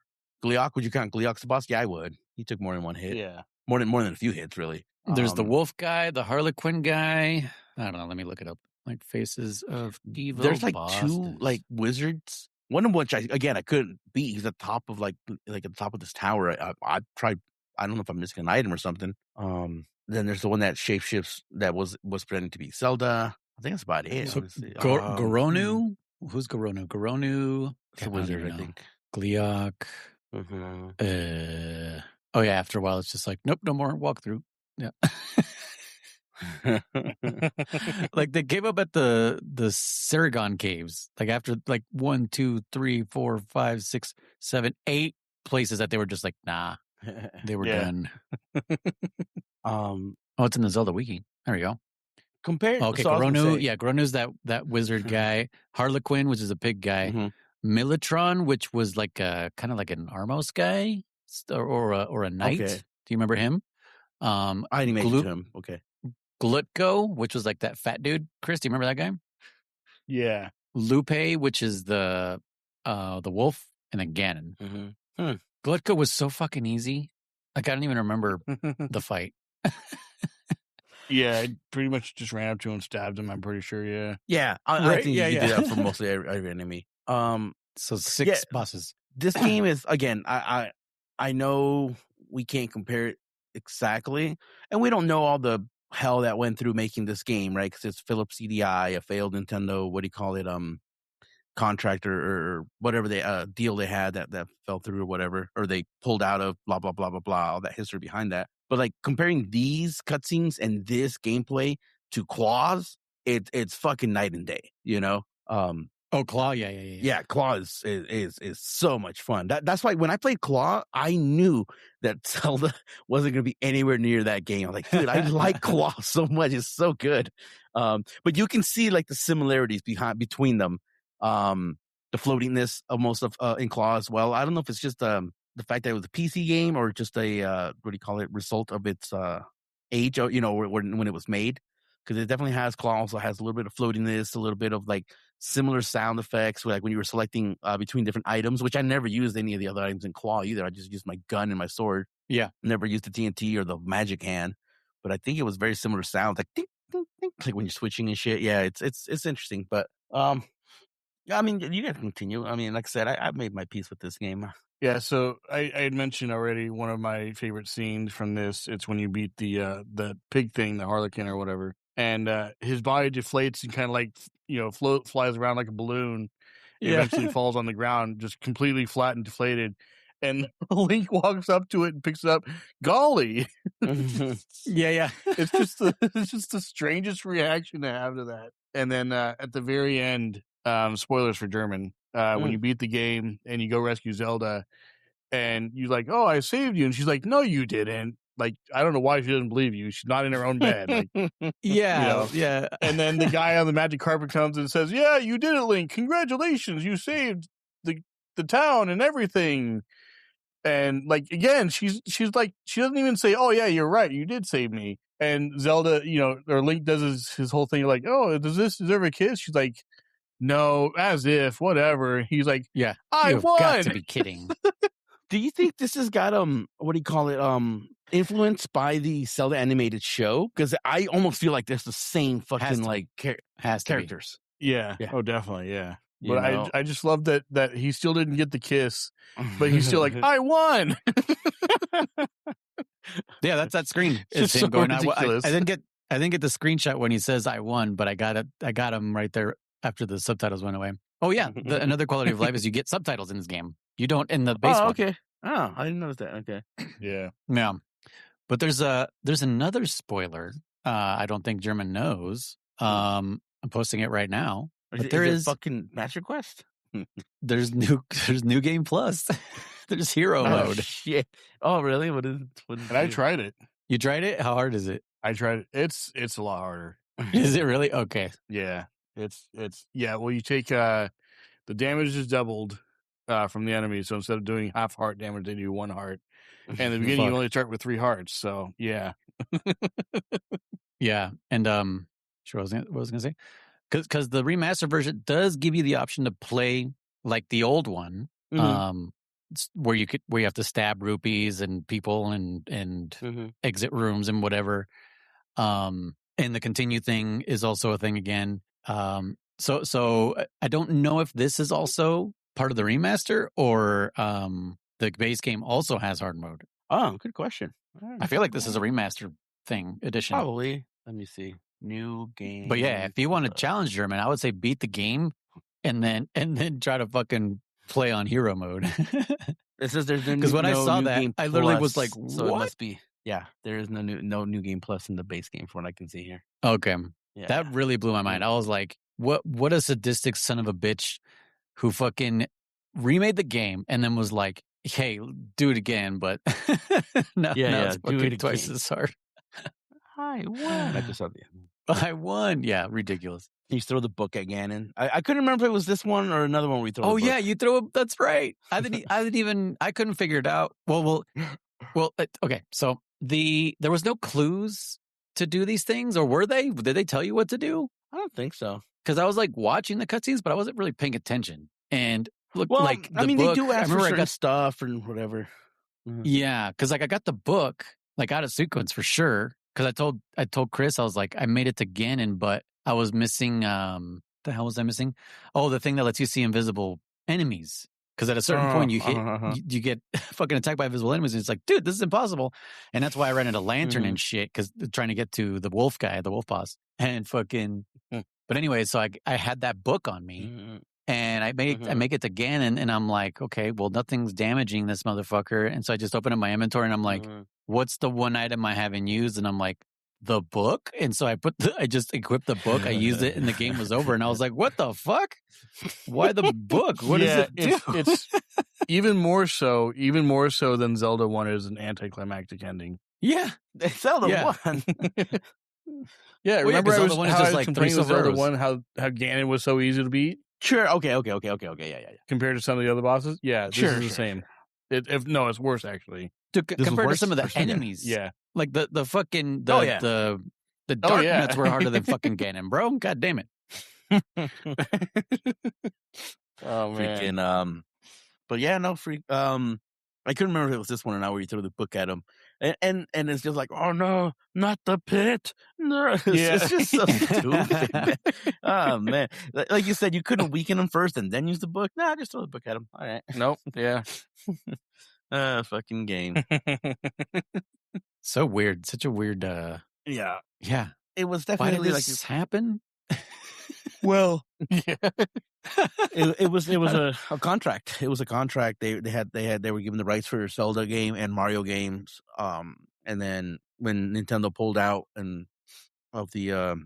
S3: Gleok, would you count Gleok's the boss? Yeah, I would. He took more than one hit.
S1: Yeah,
S3: more than a few hits, really.
S2: There's the wolf guy, the Harlequin guy. I don't know. Let me look it up. Like Faces of Evil.
S3: There's like
S2: bosses.
S3: 2 like wizards. One of which I couldn't beat. He's at the top of like at the top of this tower. I tried. I don't know if I'm missing an item or something. Then there's the one that shapeshifts that was pretending to be Zelda. I think that's about it.
S2: So, Goronu? Who's Goronu? Goronu.
S3: It's a wizard, I think.
S2: Gleok.
S3: Mm-hmm.
S2: Oh yeah. After a while, it's just like, nope, no more walkthrough. Yeah. Like they gave up at the Saragon caves. Like after like 1, 2, 3, 4, 5, 6, 7, 8 places that they were just like, nah, they were done. It's in the Zelda wiki. There we go.
S3: Compared.
S2: Okay,
S3: so
S2: Goronu. Yeah, Goronu's that wizard guy. Harlequin, which is a pig guy.
S3: Mm-hmm.
S2: Militron, which was like a kind of like an Armos guy or a knight.
S3: Okay.
S2: Do you remember him?
S3: I didn't make it to him. Okay.
S2: Glutko, which was like that fat dude. Chris, do you remember that guy?
S1: Yeah.
S2: Lupe, which is the wolf, and then Ganon.
S3: Mm-hmm.
S2: Glutko was so fucking easy. Like I don't even remember the fight.
S1: Yeah, I pretty much just ran up to him and stabbed him. I'm pretty sure. Yeah.
S3: Yeah, I
S2: Right?
S3: think
S2: Yeah,
S3: you
S2: yeah.
S3: do that for mostly every enemy.
S2: So 6 bosses.
S3: This game is, again, I know we can't compare it exactly, and we don't know all the hell that went through making this game, right? Because it's Philips CDI, a failed Nintendo, what do you call it, contract or whatever they deal they had that fell through or whatever, or they pulled out of, blah blah blah blah blah, all that history behind that. But like comparing these cutscenes and this gameplay to Claw's, it's fucking night and day, you know.
S2: Oh, Claw, yeah.
S3: Yeah, Claw is so much fun. That's why when I played Claw, I knew that Zelda wasn't going to be anywhere near that game. I'm like, dude, I like Claw so much; it's so good. But you can see like the similarities between them. The floatiness of most of in Claw as well. I don't know if it's just the fact that it was a PC game or just a what do you call it, result of its age, you know, when it was made. Because it definitely has, Claw also has a little bit of floatiness, a little bit of like similar sound effects, like when you were selecting between different items, which I never used any of the other items in Claw either. I just used my gun and my sword.
S2: Yeah.
S3: Never used the TNT or the magic hand. But I think it was very similar sounds, like ding, ding, ding, like when you're switching and shit. Yeah, it's interesting. But I mean, you guys continue. I mean, like I said, I made my peace with this game.
S1: Yeah, so I had mentioned already one of my favorite scenes from this. It's when you beat the pig thing, the Harlequin or whatever, and his body deflates and kind of like flies around like a balloon. Yeah. Eventually falls on the ground, just completely flat and deflated. And Link walks up to it and picks it up. Golly,
S2: yeah.
S1: It's just the strangest reaction to have to that. And then at the very end, spoilers for German. When you beat the game and you go rescue Zelda, and you're like, "Oh, I saved you," and she's like, "No, you didn't." Like, I don't know why she doesn't believe you. She's not in her own bed. Like,
S2: yeah.
S1: And then the guy on the magic carpet comes and says, "Yeah, you did it, Link. Congratulations, you saved the town and everything." And like again, she's like, she doesn't even say, "Oh yeah, you're right, you did save me." And Zelda, or Link does his whole thing like, "Oh, does this deserve a kiss?" She's like, "No, as if, whatever." He's like,
S2: "Yeah,
S1: I
S2: you've
S1: won."
S2: Got to be kidding.
S3: Do you think this has got what do you call it, influenced by the Zelda animated show? Because I almost feel like there's the same fucking like characters.
S1: Yeah. Oh, definitely. Yeah.
S3: You
S1: But
S3: know?
S1: I just love that he still didn't get the kiss, but he's still like, I won.
S2: Yeah, that's that screen.
S1: It's
S2: him
S1: so
S2: going,
S1: ridiculous.
S2: I didn't get the screenshot when he says I won, but I got him right there after the subtitles went away. Oh yeah, another quality of life is you get subtitles in this game. You don't in the base one.
S3: Okay. Oh, I didn't notice that. Okay.
S1: Yeah.
S2: Yeah. But there's another spoiler. I don't think German knows. I'm posting it right now. But there is
S3: fucking Master Quest.
S2: There's new game plus. There's hero mode.
S3: Shit. Oh really? What is?
S1: And I tried it.
S2: You tried it? How hard is it?
S1: I tried it. It's a lot harder.
S2: Is it really? Okay.
S1: Yeah. It's well, you take the damage is doubled from the enemy, so instead of doing half heart damage, they do 1 heart. And in the beginning, you only start with 3 hearts. So yeah.
S2: Yeah, and sure, what was I gonna say? Because the remastered version does give you the option to play like the old one, where you have to stab rupees and people and exit rooms and whatever. And the continue thing is also a thing again. So I don't know if this is also part of the remaster or the base game also has hard mode.
S3: Oh, good question.
S2: I feel like this is a remaster thing edition.
S3: Probably. Let me see. New game.
S2: But yeah, if you want to challenge German, I would say beat the game and then try to fucking play on hero mode.
S3: It says there's no,
S2: because when I saw that, I literally was like,
S3: "What?" So it must be. Yeah, there is no new game plus in the base game, from what I can see here.
S2: Okay,
S3: yeah.
S2: That really blew my mind. I was like, what a sadistic son of a bitch who fucking remade the game and then was like, hey, do it again, but now it's fucking twice as hard.
S3: I won. I just saw
S2: I won. Yeah, ridiculous.
S3: You throw the book at Ganon. I couldn't remember if it was this one or another one we throw.
S2: Oh yeah, you throw. That's right. I couldn't figure it out. Well. Okay. So there was no clues to do these things, or were they? Did they tell you what to do?
S3: I don't think so.
S2: Because I was like watching the cutscenes, but I wasn't really paying attention. And look,
S3: Well,
S2: like the
S3: I mean,
S2: book,
S3: they do
S2: I
S3: ask for
S2: remember I
S3: certain
S2: got
S3: stuff and whatever.
S2: yeah, because like I got the book like out of sequence for sure. Because I told Chris, I was like, I made it to Ganon, but I was missing the hell was I missing? Oh, the thing that lets you see invisible enemies. Because at a certain point you hit you get fucking attacked by invisible enemies, and it's like, dude, this is impossible. And that's why I ran into Lantern and shit, because trying to get to the wolf guy, the wolf boss, and fucking. But anyway, so I had that book on me. And I make it to Ganon, and I'm like, okay, well, nothing's damaging this motherfucker. And so I just open up my inventory, and I'm like, what's the one item I haven't used? And I'm like, the book. And so I just equipped the book. I used it, and the game was over. And I was like, what the fuck? Why the book? What does it do?
S1: It's even more so than Zelda 1 is an anticlimactic ending.
S2: Yeah,
S3: Zelda 1.
S1: Yeah, remember
S2: Zelda 1 is
S1: how
S2: just
S1: I
S2: like
S1: complained
S2: three
S1: with Zelda
S2: silver
S1: 1 how Ganon was so easy to beat
S3: Sure. Okay. Yeah.
S1: compared to some of the other bosses? Yeah, this is the same.
S3: Sure.
S1: It's worse actually.
S2: Compared to some of the enemies.
S1: Yeah.
S2: Like the fucking the dark nuts were harder than fucking Ganon, bro. God damn it.
S3: Oh man. Freaking, but yeah, no freak. I couldn't remember if it was this one or not where you throw the book at him, and it's just like, oh no, not the pit. No, it's just so stupid. Man. Oh man, like you said, you couldn't weaken him first and then use the book. Nah, just throw the book at him. All right.
S1: Nope. Yeah.
S3: Fucking game.
S2: So weird. Such a weird.
S3: Yeah.
S2: It
S3: was
S2: Why
S3: definitely
S2: did
S3: like
S2: this happen?
S3: well.
S1: Yeah.
S3: It was a contract. It was a contract. They were given the rights for Zelda game and Mario games. And then when Nintendo pulled out of the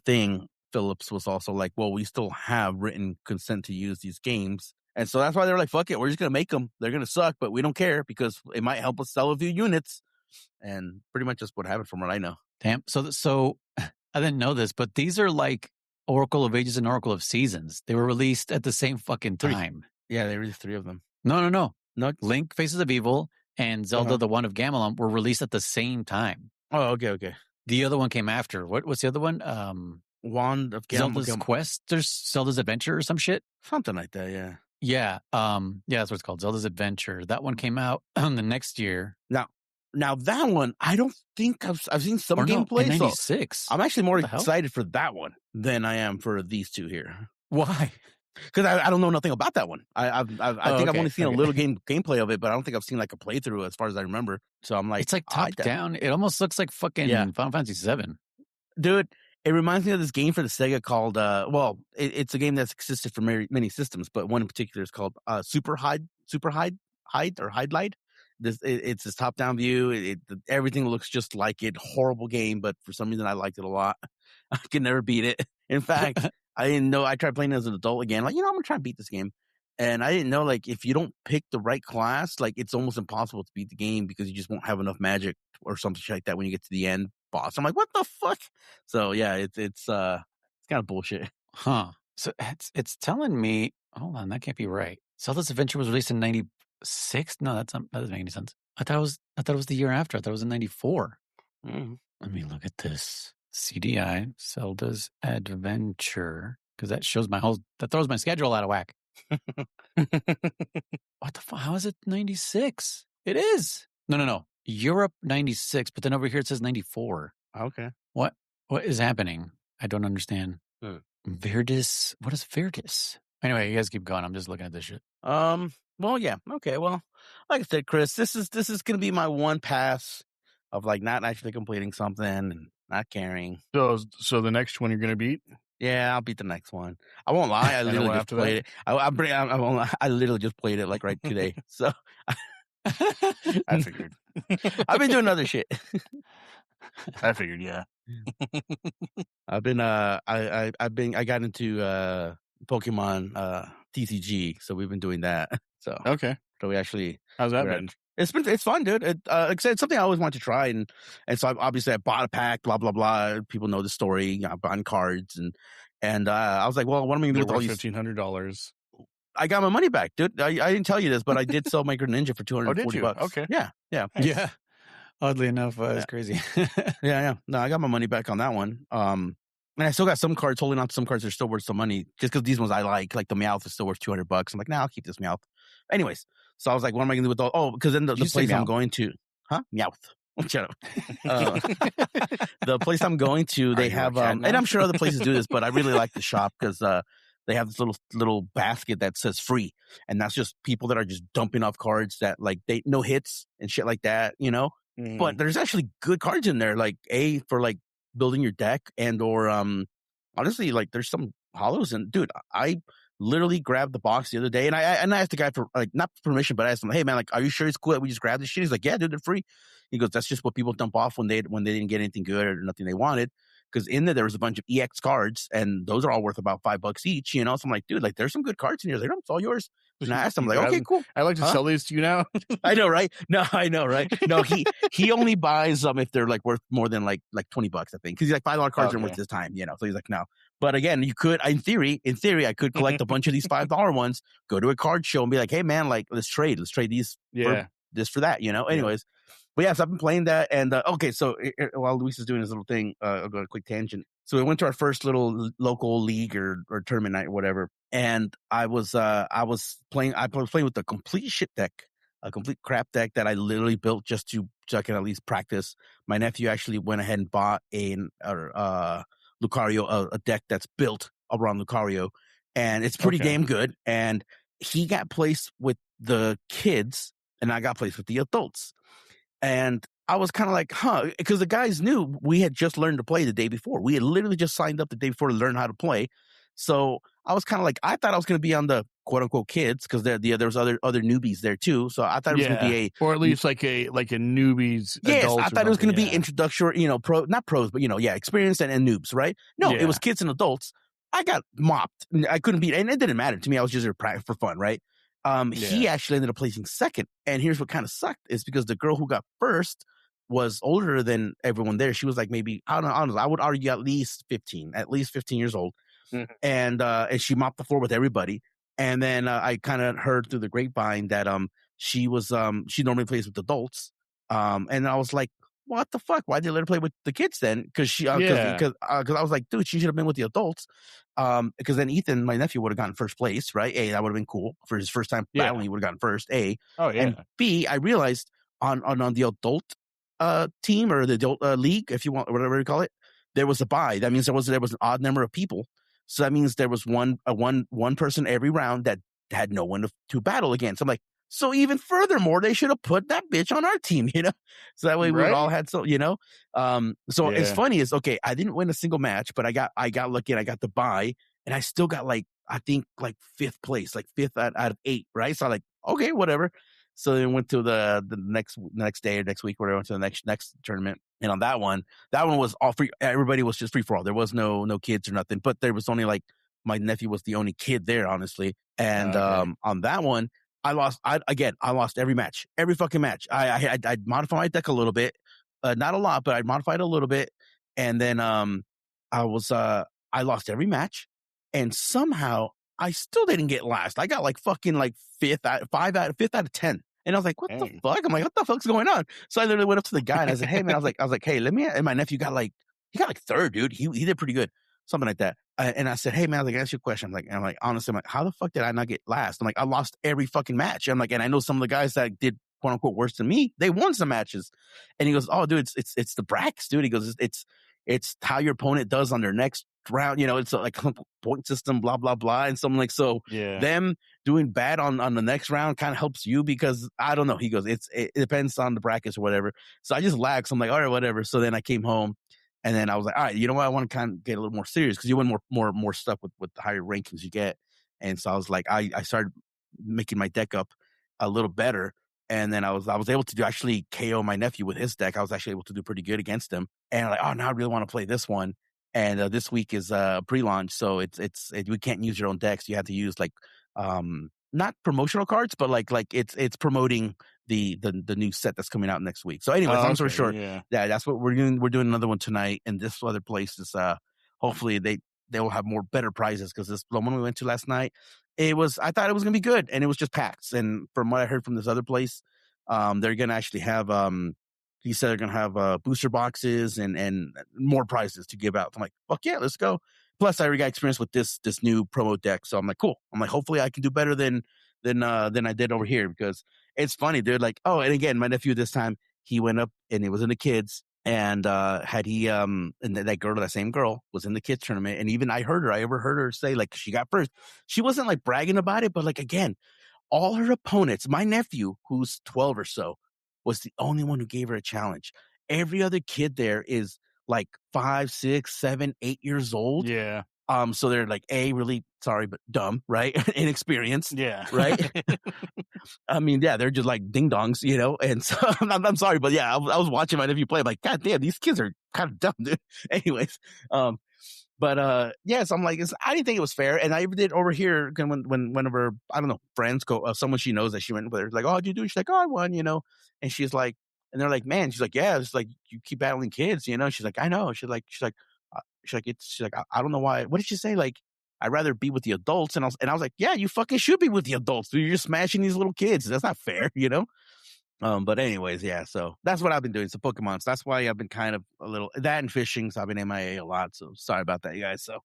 S3: thing, Phillips was also like, well, we still have written consent to use these games. And so that's why they were like, fuck it, we're just gonna make them. They're gonna suck, but we don't care because it might help us sell a few units. And pretty much just what happened from what I know.
S2: Damn. So I didn't know this, but these are like Oracle of Ages and Oracle of Seasons. They were released at the same fucking time.
S3: Yeah, they released 3 of them.
S2: No. Link, Faces of Evil, and Zelda, the Wand of Gamelon were released at the same time.
S3: Oh, okay.
S2: The other one came after. What's the other one?
S3: Wand of
S2: Zelda's Quest. There's Zelda's Adventure or some shit.
S3: Something like that, yeah.
S2: Yeah. That's what it's called. Zelda's Adventure. That one came out the next year.
S3: Now that one, I don't think I've seen some gameplay.
S2: In 96.
S3: So I'm actually more excited for that one than I am for these 2 here.
S2: Why?
S3: Because I don't know nothing about that one. I think I've only seen a little gameplay of it, but I don't think I've seen like a playthrough as far as I remember. So I'm like,
S2: it's like top down. It almost looks like fucking Final Fantasy VII.
S3: Dude, it reminds me of this game for the Sega called it's a game that's existed for many systems, but one in particular is called Super Hide Light. It's this top-down view. Everything looks just like it. Horrible game, but for some reason I liked it a lot. I could never beat it. In fact, I didn't know. I tried playing it as an adult again. Like, I'm going to try and beat this game. And I didn't know, like, if you don't pick the right class, like, it's almost impossible to beat the game because you just won't have enough magic or something like that when you get to the end boss. I'm like, what the fuck? So, yeah, it's kind of bullshit.
S2: Huh. So it's telling me, hold on, that can't be right. Zelda's Adventure was released in 96? No, that doesn't make any sense. I thought it was the year after. I thought it was in 94.
S3: Mm-hmm.
S2: Let me look at this. CDI, Zelda's Adventure. Because that throws my schedule out of whack. What the fuck? How is it 96? It is. No. Europe 96, but then over here it says 94.
S3: Okay.
S2: What is happening? I don't understand. Verdis. What is Verdis? Anyway, you guys keep going. I'm just looking at this shit.
S3: Well, yeah. Okay. Well, like I said, Chris, this is going to be my one pass of like not actually completing something and not caring.
S1: So the next one you're going to beat?
S3: Yeah, I'll beat the next one. I won't lie. I literally just played it. I literally just played it like right today. So
S1: I figured.
S3: I've been doing other shit.
S1: I figured, yeah.
S3: I've been I got into Pokemon TCG, so we've been doing that. So
S1: okay.
S3: So we actually
S1: how's that been?
S3: It's fun, dude. Like I said, it's something I always wanted to try, and so obviously I bought a pack, blah blah blah. People know the story. I bought cards, and I was like, well, what am I going to do with all these
S1: $1,500?
S3: I got my money back, dude. I didn't tell you this, but I did sell my Greninja for $240.
S1: Okay.
S3: Yeah.
S2: Yeah. Oddly enough, it's crazy.
S3: Yeah. No, I got my money back on that one. And I still got some cards, holding on to some cards that are still worth some money, just because these ones I like the Meowth is still worth $200. I'm like, nah, I'll keep this Meowth. Anyways, so I was like, what am I gonna do with all? Oh, because then the place I'm going to, Meowth. Shut up. The place I'm going to, they have, and I'm sure other places do this, but I really like the shop because they have this little basket that says free, and that's just people that are just dumping off cards that like they no hits and shit like that, you know. But there's actually good cards in there, like for like building your deck and or honestly, like there's some hollows. And dude, I literally grabbed the box the other day, and I asked the guy for like not permission, but I asked him, hey man, like, are you sure it's cool that we just grabbed this shit? He's like, yeah, dude, they're free. He goes, that's just what people dump off when they didn't get anything good or nothing they wanted. Because in there was a bunch of EX cards, and those are all worth about $5 each, you know. So I'm like, dude, like there's some good cards in here. He's like, no, it's all yours. And I asked him, like, okay, cool.
S1: I'd like to sell these to you now.
S3: I know, right? No, I know, right? No, he only buys them if they're like worth more than like $20, I think. Because he's like $5 cards are worth his time, you know. So he's like, no. But again, you could, in theory, I could collect a bunch of these $5 ones, go to a card show and be like, hey man, like let's trade these for this for that, you know. Anyways. But yeah, so I've been playing that, and okay. So while Luis is doing his little thing, I'll go on a quick tangent. So we went to our first little local league or tournament night or whatever, and I was playing with a complete shit deck, a complete crap deck that I literally built just so I can at least practice. My nephew actually went ahead and bought a Lucario, a deck that's built around Lucario, and it's pretty damn good. And he got placed with the kids, and I got placed with the adults. And I was kind of like, because the guys knew we had just learned to play the day before. We had literally just signed up the day before to learn how to play. So I was kind of like, I thought I was going to be on the quote unquote kids because there was other newbies there too. So I thought it was going to be
S1: or at least like a newbies.
S3: Yes, I thought it was going to be introductory, you know, not pros, but experienced and noobs, right? No, it was kids and adults. I got mopped. I couldn't beat, and it didn't matter to me. I was just there for fun, right? He actually ended up placing second. And here's what kind of sucked is because the girl who got first was older than everyone there. She was like maybe, I don't know, I would argue at least 15 years old. Mm-hmm. And she mopped the floor with everybody. And then I kind of heard through the grapevine that she normally plays with adults. And I was like, what the fuck? Why'd they let her play with the kids then? Because I was like, dude, she should have been with the adults. Because then Ethan, my nephew, would have gotten first place, right? A, that would have been cool for his first time battling. He would have gotten first. A, and B, I realized on the adult team or the adult league, if you want, whatever you call it, there was a bye. That means there was an odd number of people. So that means there was one person every round that had no one to battle against. I'm like, so even furthermore, they should have put that bitch on our team, you know? So that way we all had so, you know? So it's funny is, okay, I didn't win a single match, but I got lucky and I got the bye, and I still got like, I think like fifth place, like fifth out of 8, right? So I'm like, okay, whatever. So then went to the next day or next week, whatever, went to the next tournament. And on that one was all free. Everybody was just free for all. There was no kids or nothing, but there was only like, my nephew was the only kid there, honestly. And on that one, I lost every match, every fucking match. I'd modify my deck a little bit, not a lot, but I'd modify it a little bit. And then I lost every match, and somehow I still didn't get last. I got like fucking like fifth out of 10. And I was like, what the fuck? I'm like, what the fuck's going on? So I literally went up to the guy and I said, hey man, I was like, hey, and my nephew got like third, dude. He did pretty good. Something like that. And I said, hey man, I was like, ask you a question. I'm like, honestly, how the fuck did I not get last? I'm like, I lost every fucking match. I'm like, and I know some of the guys that did quote unquote worse than me, they won some matches. And he goes, oh dude, it's the brackets, dude. He goes, it's how your opponent does on their next round. You know, it's like a point system, blah, blah, blah. And something like, so them doing bad on the next round kind of helps you because I don't know. He goes, it depends on the brackets or whatever. So I just lagged. So I'm like, all right, whatever. So then I came home. And then I was like, all right, you know what? I want to kind of get a little more serious because you win more stuff with the higher rankings you get. And so I was like, I started making my deck up a little better. And then I was able to actually KO my nephew with his deck. I was actually able to do pretty good against him. And I'm like, oh, now I really want to play this one. And this week is pre-launch, so we can't use your own decks. You have to use like not promotional cards, but like it's promoting the new set that's coming out next week. So anyways, long story short, that's what we're doing. We're doing another one tonight, and this other place is hopefully they will have more better prizes because the one we went to last night, I thought it was gonna be good, and it was just packs. And from what I heard from this other place, they're gonna actually have he said they're gonna have booster boxes and more prizes to give out. I'm like, fuck yeah, let's go. Plus, I already got experience with this new promo deck, so I'm like, cool. I'm like, hopefully, I can do better than I did over here, because it's funny, dude. Like, oh, and again, my nephew this time, he went up and it was in the kids, and had he and that same girl was in the kids tournament, and even I overheard her say, like, she got first. She wasn't like bragging about it, but like, again, all her opponents, my nephew, who's 12 or so, was the only one who gave her a challenge. Every other kid there is like 5, 6, 7, 8 years old.
S1: Yeah.
S3: So they're like, really sorry, but dumb, right? Inexperienced.
S1: Yeah.
S3: Right. I mean, yeah, they're just like ding dongs, and so I'm sorry, but yeah, I was watching my nephew play. I'm like, God damn, these kids are kind of dumb, dude. Anyways, but yes, I'm like, I didn't think it was fair, and I even did over here when one of her, I don't know, friends someone she knows that she went with her, like, oh, how'd you do? She's like, oh, I won, and she's like, and they're like, man, she's like, yeah, it's like you keep battling kids, she's like, I know, she's like, I don't know why. What did she say? Like, I'd rather be with the adults, and I was like, yeah, you fucking should be with the adults, dude. You're just smashing these little kids. That's not fair, But anyways, yeah, so that's what I've been doing. So Pokemon. So that's why I've been kind of a little that and fishing. So I've been MIA a lot. So sorry about that, you guys. So,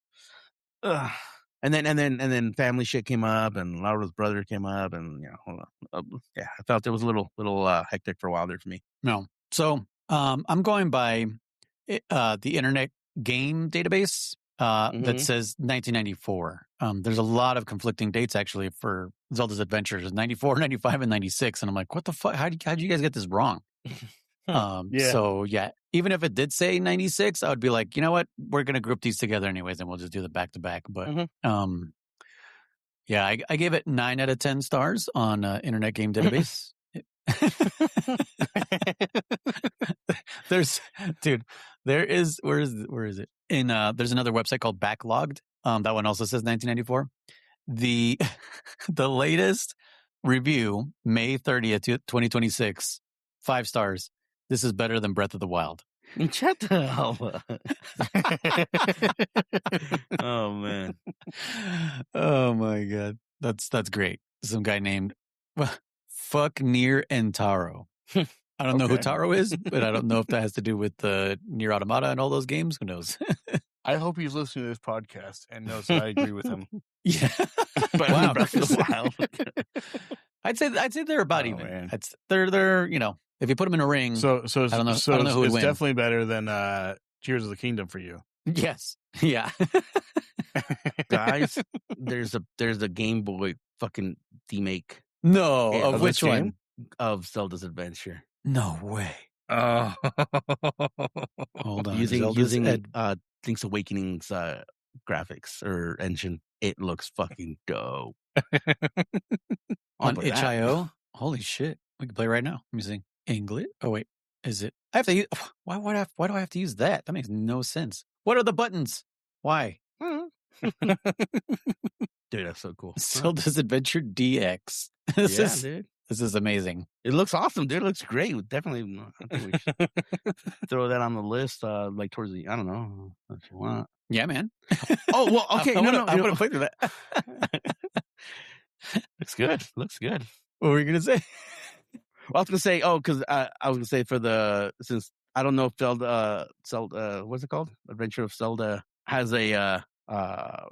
S3: and then family shit came up, and Laura's brother came up, and hold on. Yeah, I felt it was a little hectic for a while there for me.
S2: No, so I'm going by the Internet Game Database that says 1994. There's a lot of conflicting dates actually for Zelda's Adventures: 94, 95, and 96. And I'm like, what the fuck? How'd you guys get this wrong?
S1: Yeah.
S2: So yeah, even if it did say 96, I would be like, you know what? We're gonna group these together anyways, and we'll just do the back to back. But yeah, I gave it 9 out of 10 stars on Internet Game Database. There is where is it? There's another website called Backlogged. That one also says 1994. The latest review, May 30th, 2026, 5 stars. This is better than Breath of the Wild.
S3: Shut the hell up. Oh man.
S2: Oh my god. That's great. Some guy named Fuck Near and Taro. I don't know who Taro is, but I don't know if that has to do with the Nier Automata and all those games. Who knows?
S1: I hope he's listening to this podcast and knows that I agree with him.
S2: Yeah.
S3: But wow, Breath of the Wild.
S2: I'd say they're about even. Man. They're if you put them in a ring.
S1: So
S2: I don't know who would
S1: it's
S2: win.
S1: Definitely better than Tears of the Kingdom for you.
S2: Yes. Yeah.
S3: Guys, there's a Game Boy fucking remake.
S2: No, of which one?
S3: Of Zelda's Adventure.
S2: No way.
S3: Oh,
S2: hold on.
S3: Using Link's Awakening's graphics or engine, it looks fucking dope.
S2: On itch.io? Holy shit! We can play right now. Let me see. English? Oh wait, is it? I have to use. Why do I have to use that? That makes no sense. What are the buttons? Why?
S3: Dude, that's so cool.
S2: Zelda's Adventure DX.
S3: Dude.
S2: This is amazing.
S3: It looks awesome, dude. It looks great. Definitely, I think we should throw that on the list, like towards the, I don't know, if you want.
S2: Yeah, man.
S3: Oh, well, okay.
S2: I'm gonna play through that.
S3: Looks good.
S2: What were you gonna say?
S3: Well, I was gonna say, because I was gonna say since I don't know if Zelda, what's it called? Adventure of Zelda has a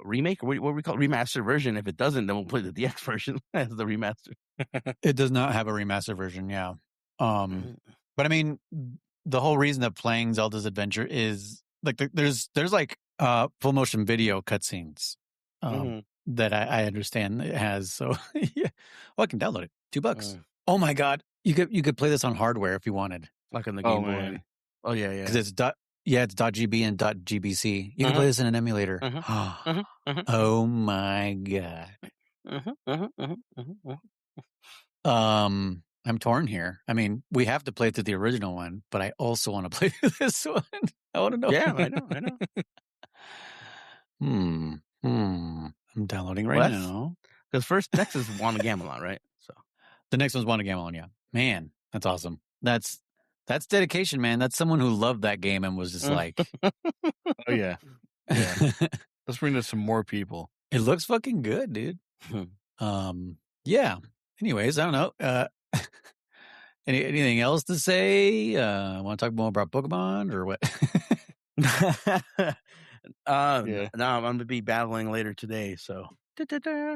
S3: remake, or what we call it? Remastered version. If it doesn't, then we'll play the DX version as the remaster.
S2: It does not have a remastered version, yeah. But I mean, the whole reason of playing Zelda's Adventure is like there's like full motion video cutscenes that I understand it has. So yeah, I can download it. $2. Oh my god, you could play this on hardware if you wanted,
S3: like on the Game Boy. Oh yeah,
S2: because it's .gb and .gbc. You can play this in an emulator. Oh my god. I'm torn here. I mean, we have to play through the original one, but I also want to play through this one. I want to know.
S3: Yeah, I know.
S2: I'm downloading right now.
S3: Because next is Wand of Gamelon, right? So
S2: the next one's Wand of Gamelon. Yeah, man, that's awesome. That's dedication, man. That's someone who loved that game and was just like,
S1: oh yeah. Let's bring this some more people.
S2: It looks fucking good, dude. Yeah. Anyways, I don't know. Anything else to say? Want to talk more about Pokemon or what?
S1: Yeah.
S3: No, I'm gonna be battling later today, so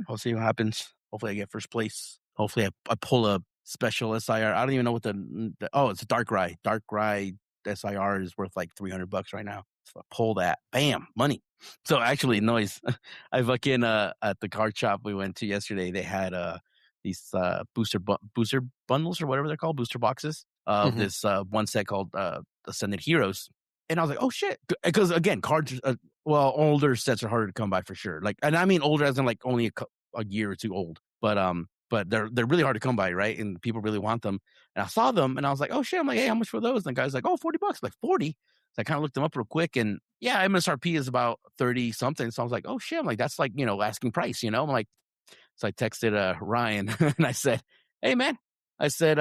S3: we'll see what happens. Hopefully, I get first place. Hopefully, I pull a special SIR. I don't even know what it's a Darkrai. Darkrai SIR is worth like $300 right now. So I pull that, bam, money. So actually, noise. I fucking at the card shop we went to yesterday. They had these booster bundles or whatever they're called, booster boxes of this one set called Ascended Heroes. And I was like, oh shit. Because again, cards, older sets are harder to come by for sure. Like, and I mean older as in like only a year or two old. But they're really hard to come by, right? And people really want them. And I saw them and I was like, oh shit. I'm like, hey, how much for those? And the guy's like, oh, $40. I'm like, 40? So I kind of looked them up real quick. And yeah, MSRP is about 30 something. So I was like, oh shit. I'm like, that's like, asking price, I'm like, so I texted Ryan and I said, hey man, I said,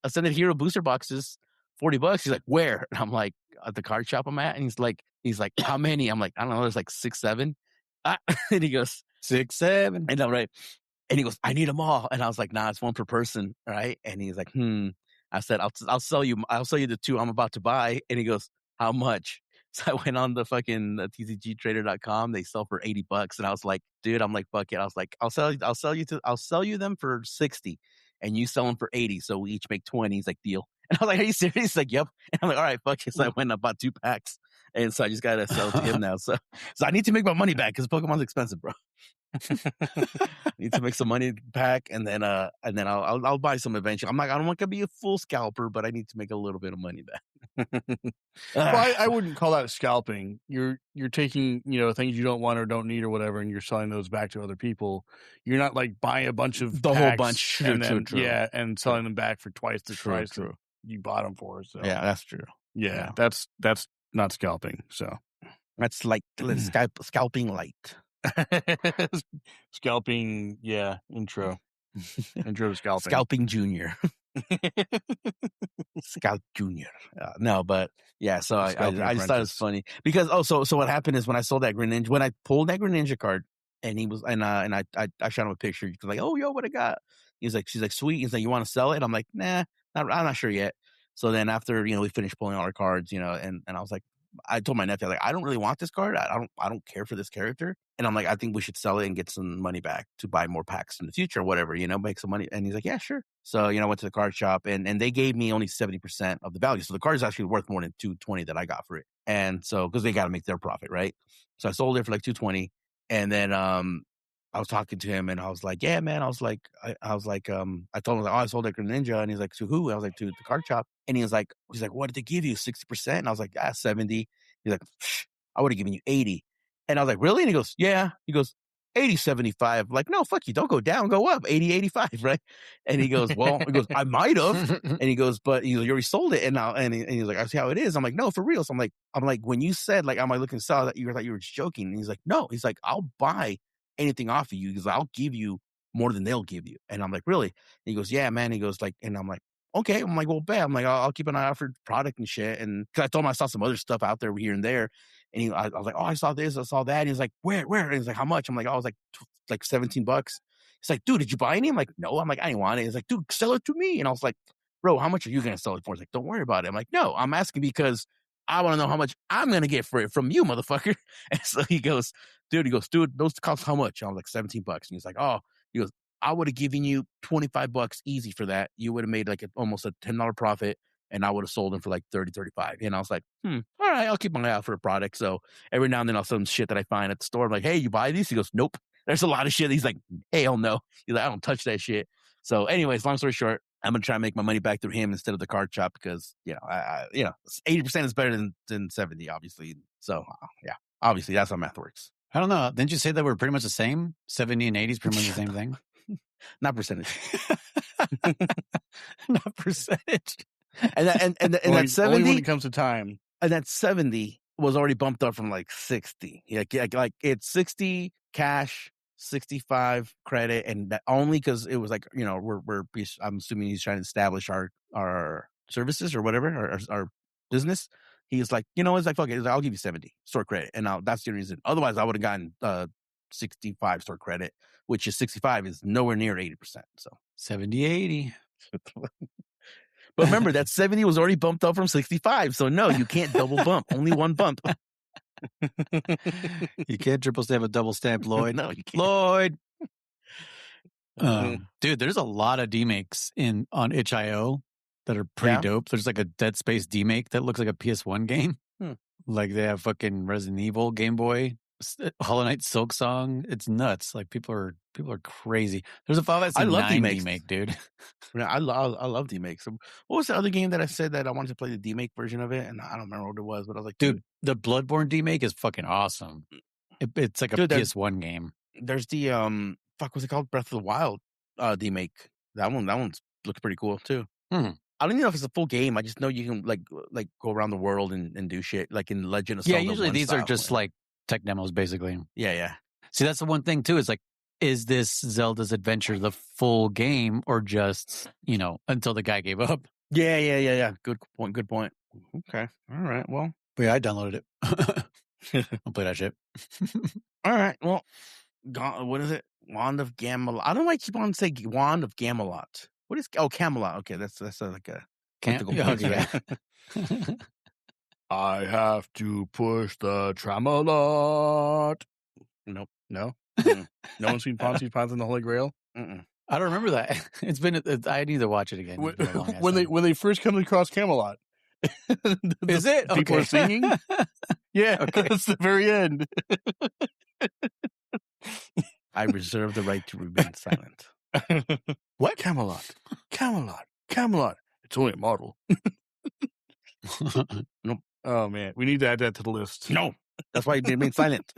S3: Ascended Hero booster boxes, $40. He's like, where? And I'm like, at the card shop I'm at. And he's like, how many? I'm like, I don't know. There's like 6, 7. And he goes,
S2: 6, 7.
S3: I know, right? And he goes, I need them all. And I was like, nah, it's one per person, right? And he's like, I said, I'll sell you the 2 I'm about to buy. And he goes, how much? So I went on the fucking tcgtrader.com. They sell for $80. And I was like, dude, I'm like, fuck it. I was like, I'll sell you them for 60 and you sell them for 80. So we each make 20. He's like, deal. And I was like, are you serious? He's like, yep. And I'm like, all right, fuck it. So I went and I bought 2 packs. And so I just got to sell it to him now. So I need to make my money back because Pokemon's expensive, bro. Need to make some money back, and then I'll buy some eventually. I don't want to be a full scalper, but I need to make a little bit of money back.
S1: Well, I wouldn't call that scalping. You're taking things you don't want or don't need or whatever, and you're selling those back to other people. You're not like buying a bunch of
S3: the whole bunch,
S1: and then,
S3: true.
S1: Yeah, and selling them back for twice the price
S3: true.
S1: you bought them for. So
S3: yeah, that's true.
S1: Yeah, that's not scalping. So
S3: that's like scalping light.
S1: Scalping, yeah. Intro to scalping.
S3: Scalping Junior. Scalp Junior. No, but yeah. So I just thought it was funny because so what happened is when I sold that Greninja, when I pulled that Greninja card, and he was and I shot him a picture. He was like, oh yo, what I got? She's like, sweet. He's like, you want to sell it? I'm like, nah, I'm not sure yet. So then after we finished pulling all our cards, and I was like, I told my nephew, like, I don't really want this card. I don't care for this character. And I'm like, I think we should sell it and get some money back to buy more packs in the future or whatever, make some money. And he's like, yeah, sure. So, I went to the card shop and they gave me only 70% of the value. So the card is actually worth more than $220 that I got for it. And so, cause they got to make their profit, right? So I sold it for like $220. And then, I was talking to him and I was like, yeah, man. I was like, I told him, like, oh, I sold that Greninja. And he's like, to who? I was like, to the card shop. And he's like, what did they give you? 60%? And I was like, 70. He's like, I would have given you 80. And I was like, really? And he goes, yeah. He goes, 80, 75. Like, no, fuck you. Don't go down, go up. 80, 85, right? And he goes, I might have. And he goes, but you already sold it. And he's like, I see how it is. I'm like, no, for real. So I'm like, when you said, like, am I looking sell that you thought you were just joking? And he's like, no. He's like, I'll buy anything off of you because I'll give you more than they'll give you. And I'm like, really? And he goes, yeah, man. He goes like, and I'm like, okay. I'm like, well, bet. I'm like, I'll keep an eye out for product and shit. And cause I told him I saw some other stuff out there here and there. And I was like, oh, I saw this, I saw that. And he's like, where? And he's like, how much? I'm like, I was like $17. He's like, dude, did you buy any? I'm like, no. I'm like, I didn't want it. He's like, dude, sell it to me. And I was like, bro, how much are you going to sell it for? He's like, don't worry about it. I'm like, no, I'm asking because I want to know how much I'm going to get for it from you, motherfucker. And so he goes, dude, those cost how much? I was like, $17. And he's like, oh, he goes, I would have given you $25 easy for that. You would have made like almost a $10 profit. And I would have sold them for like 30, 35. And I was like, all right, I'll keep my eye out for a product. So every now and then I'll sell some shit that I find at the store. I'm like, hey, you buy these? He goes, nope. There's a lot of shit. He's like, hell no. He's like, I don't touch that shit. So anyways, long story short, I'm going to try and make my money back through him instead of the card shop because, 80% is better than 70, obviously. So yeah, obviously that's how math works.
S2: I don't know. Didn't you say that we're pretty much the same? 70 and 80 is pretty much the same thing?
S3: Not percentage.
S2: Not percentage.
S3: And that 70
S1: only when it comes to time.
S3: And that 70 was already bumped up from like 60. Like it's 60 cash, 65 credit, and that only because it was like I'm assuming he's trying to establish our services or whatever, our business. He's like, it's like fuck it. I'll give you 70 store credit, and that's the reason. Otherwise, I would have gotten 65 store credit, which is 65 is nowhere near 80%. So
S2: 70, 80.
S3: But remember, that 70 was already bumped up from 65. So no, you can't double bump. Only one bump.
S2: You can't triple stamp a double stamp, Lloyd.
S3: No, you can't.
S2: Lloyd. Dude, there's a lot of demakes on itch.io that are pretty dope. There's like a Dead Space demake that looks like a PS1 game. Like they have fucking Resident Evil, Game Boy, Hollow Knight Silk Song. It's nuts. Like people are crazy. There's a Final Fantasy 9 demake, dude.
S3: I love demakes. What was the other game that I said that I wanted to play the demake version of it? And I don't remember what it was, but I was like,
S2: dude, the Bloodborne demake is fucking awesome. It's like a PS1 game.
S3: There's the what's it called? Breath of the Wild demake. That one looks pretty cool too. I don't even know if it's a full game. I just know you can like go around the world and do shit like in Legend of Zelda.
S2: Yeah, usually these are just like tech demos, basically.
S3: Yeah.
S2: See, that's the one thing too. Is like, is this Zelda's Adventure the full game or just until the guy gave up?
S3: Yeah. Good point. Okay. All right. Well,
S2: but yeah, I downloaded it. I'll play that shit.
S3: All right. Well, what is it? Wand of Gamelot. I don't know why I keep on saying Wand of Gamelot. What is Camelot? Okay, that's like a technical point.
S2: Yeah.
S1: I have to push the Tramelot.
S3: Nope.
S1: No? No one's seen Ponzi's Path and the Holy Grail?
S2: I don't remember that. It's been. I need to watch it again.
S1: When they first come across Camelot.
S2: Is it?
S1: People are singing? Yeah, okay. That's the very end.
S3: I reserve the right to remain silent.
S1: What? Camelot. It's only a model.
S3: Nope.
S1: Oh, man. We need to add that to the list.
S3: No. That's why you remain silent.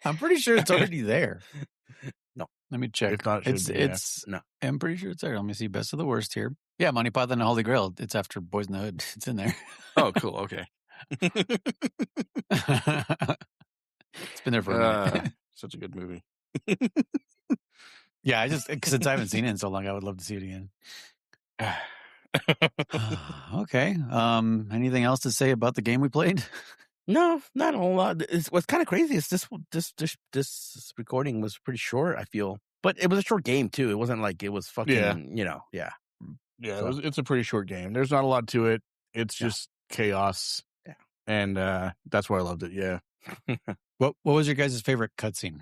S2: I'm pretty sure it's already there.
S3: No.
S2: Let me check.
S1: If not,
S2: it's
S3: no.
S2: I'm pretty sure it's there. Let me see. Best of the worst here. Yeah, Monty Python and the Holy Grail. It's after Boys in the Hood. It's in there.
S1: Oh, cool. Okay.
S2: It's been there for a minute.
S1: Such a good movie.
S2: Yeah, since I haven't seen it in so long, I would love to see it again. Okay. Anything else to say about the game we played?
S3: No, not a whole lot. What's kind of crazy is this recording was pretty short, I feel. But it was a short game too. It wasn't like it was fucking, Yeah,
S1: so. It's a pretty short game. There's not a lot to it. It's just chaos.
S3: Yeah.
S1: And that's why I loved it. Yeah.
S2: What was your guys' favorite cutscene?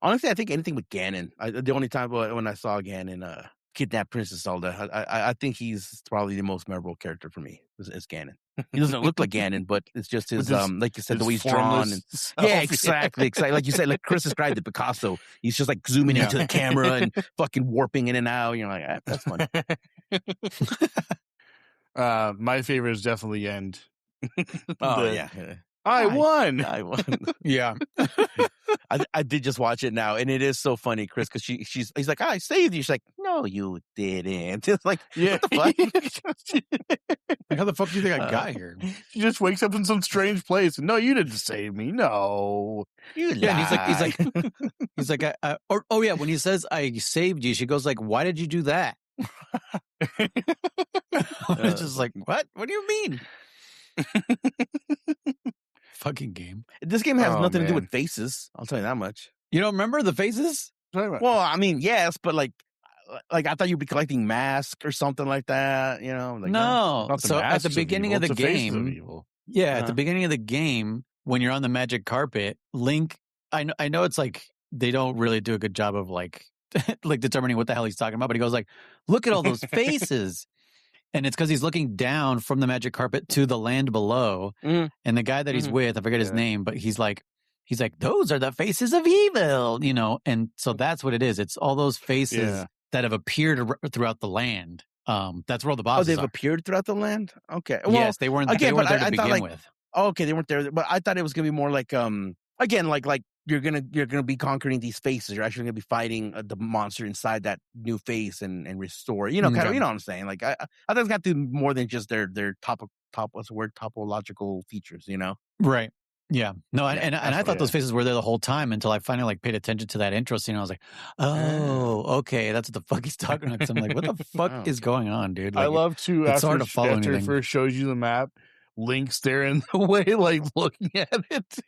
S3: Honestly, I think anything with Ganon. The only time when I saw Ganon kidnap Princess Zelda, I think he's probably the most memorable character for me. Is Ganon. He doesn't look like Ganon, but it's just his like you said, the way he's drawn. And, yeah, exactly. Like you said, like Chris described it, Picasso. He's just like zooming into the camera and fucking warping in and out. You're like, that's fun.
S1: My favorite is definitely End.
S3: Yeah.
S1: I won.
S2: Yeah.
S3: I did just watch it now, and it is so funny, Chris, because he's like, I saved you. She's like, no, you didn't. It's like, what the fuck?
S2: Like, how the fuck do you think I got here?
S1: She just wakes up in some strange place. No, you didn't save me. No,
S3: you lied.
S2: Yeah, he's like, when he says I saved you, she goes like, why did you do that? It's just like, what? What do you mean? Fucking game.
S3: This game has nothing to do with faces. I'll tell you that much.
S2: You don't remember the faces?
S3: Well, I mean, yes, but like I thought you'd be collecting masks or something like that. Like,
S2: no. So at the beginning of the game, at the beginning of the game, when you're on the magic carpet, Link, I know it's like they don't really do a good job of like determining what the hell he's talking about, but he goes like, look at all those faces. And it's because he's looking down from the magic carpet to the land below. And the guy that he's with, I forget his name, but he's like, those are the faces of evil, And so that's what it is. It's all those faces that have appeared throughout the land. That's where all the bosses
S3: they've appeared throughout the land? Okay. Well,
S2: yes, they weren't there to begin with.
S3: Okay, they weren't there. But I thought it was going to be more like, again, like you're gonna be conquering these faces. You're actually gonna be fighting the monster inside that new face and restore. Kind of, you know what I'm saying? Like I thought it's got to do more than just their what's the word, topological features.
S2: Right? Yeah. No, and I thought those faces were there the whole time until I finally paid attention to that intro scene. I was like, oh, okay, that's what the fuck he's talking about. 'Cause I'm like, what the fuck is going on, dude? Like,
S1: I love to after it first shows you the map, Link's there in the way, like looking at it.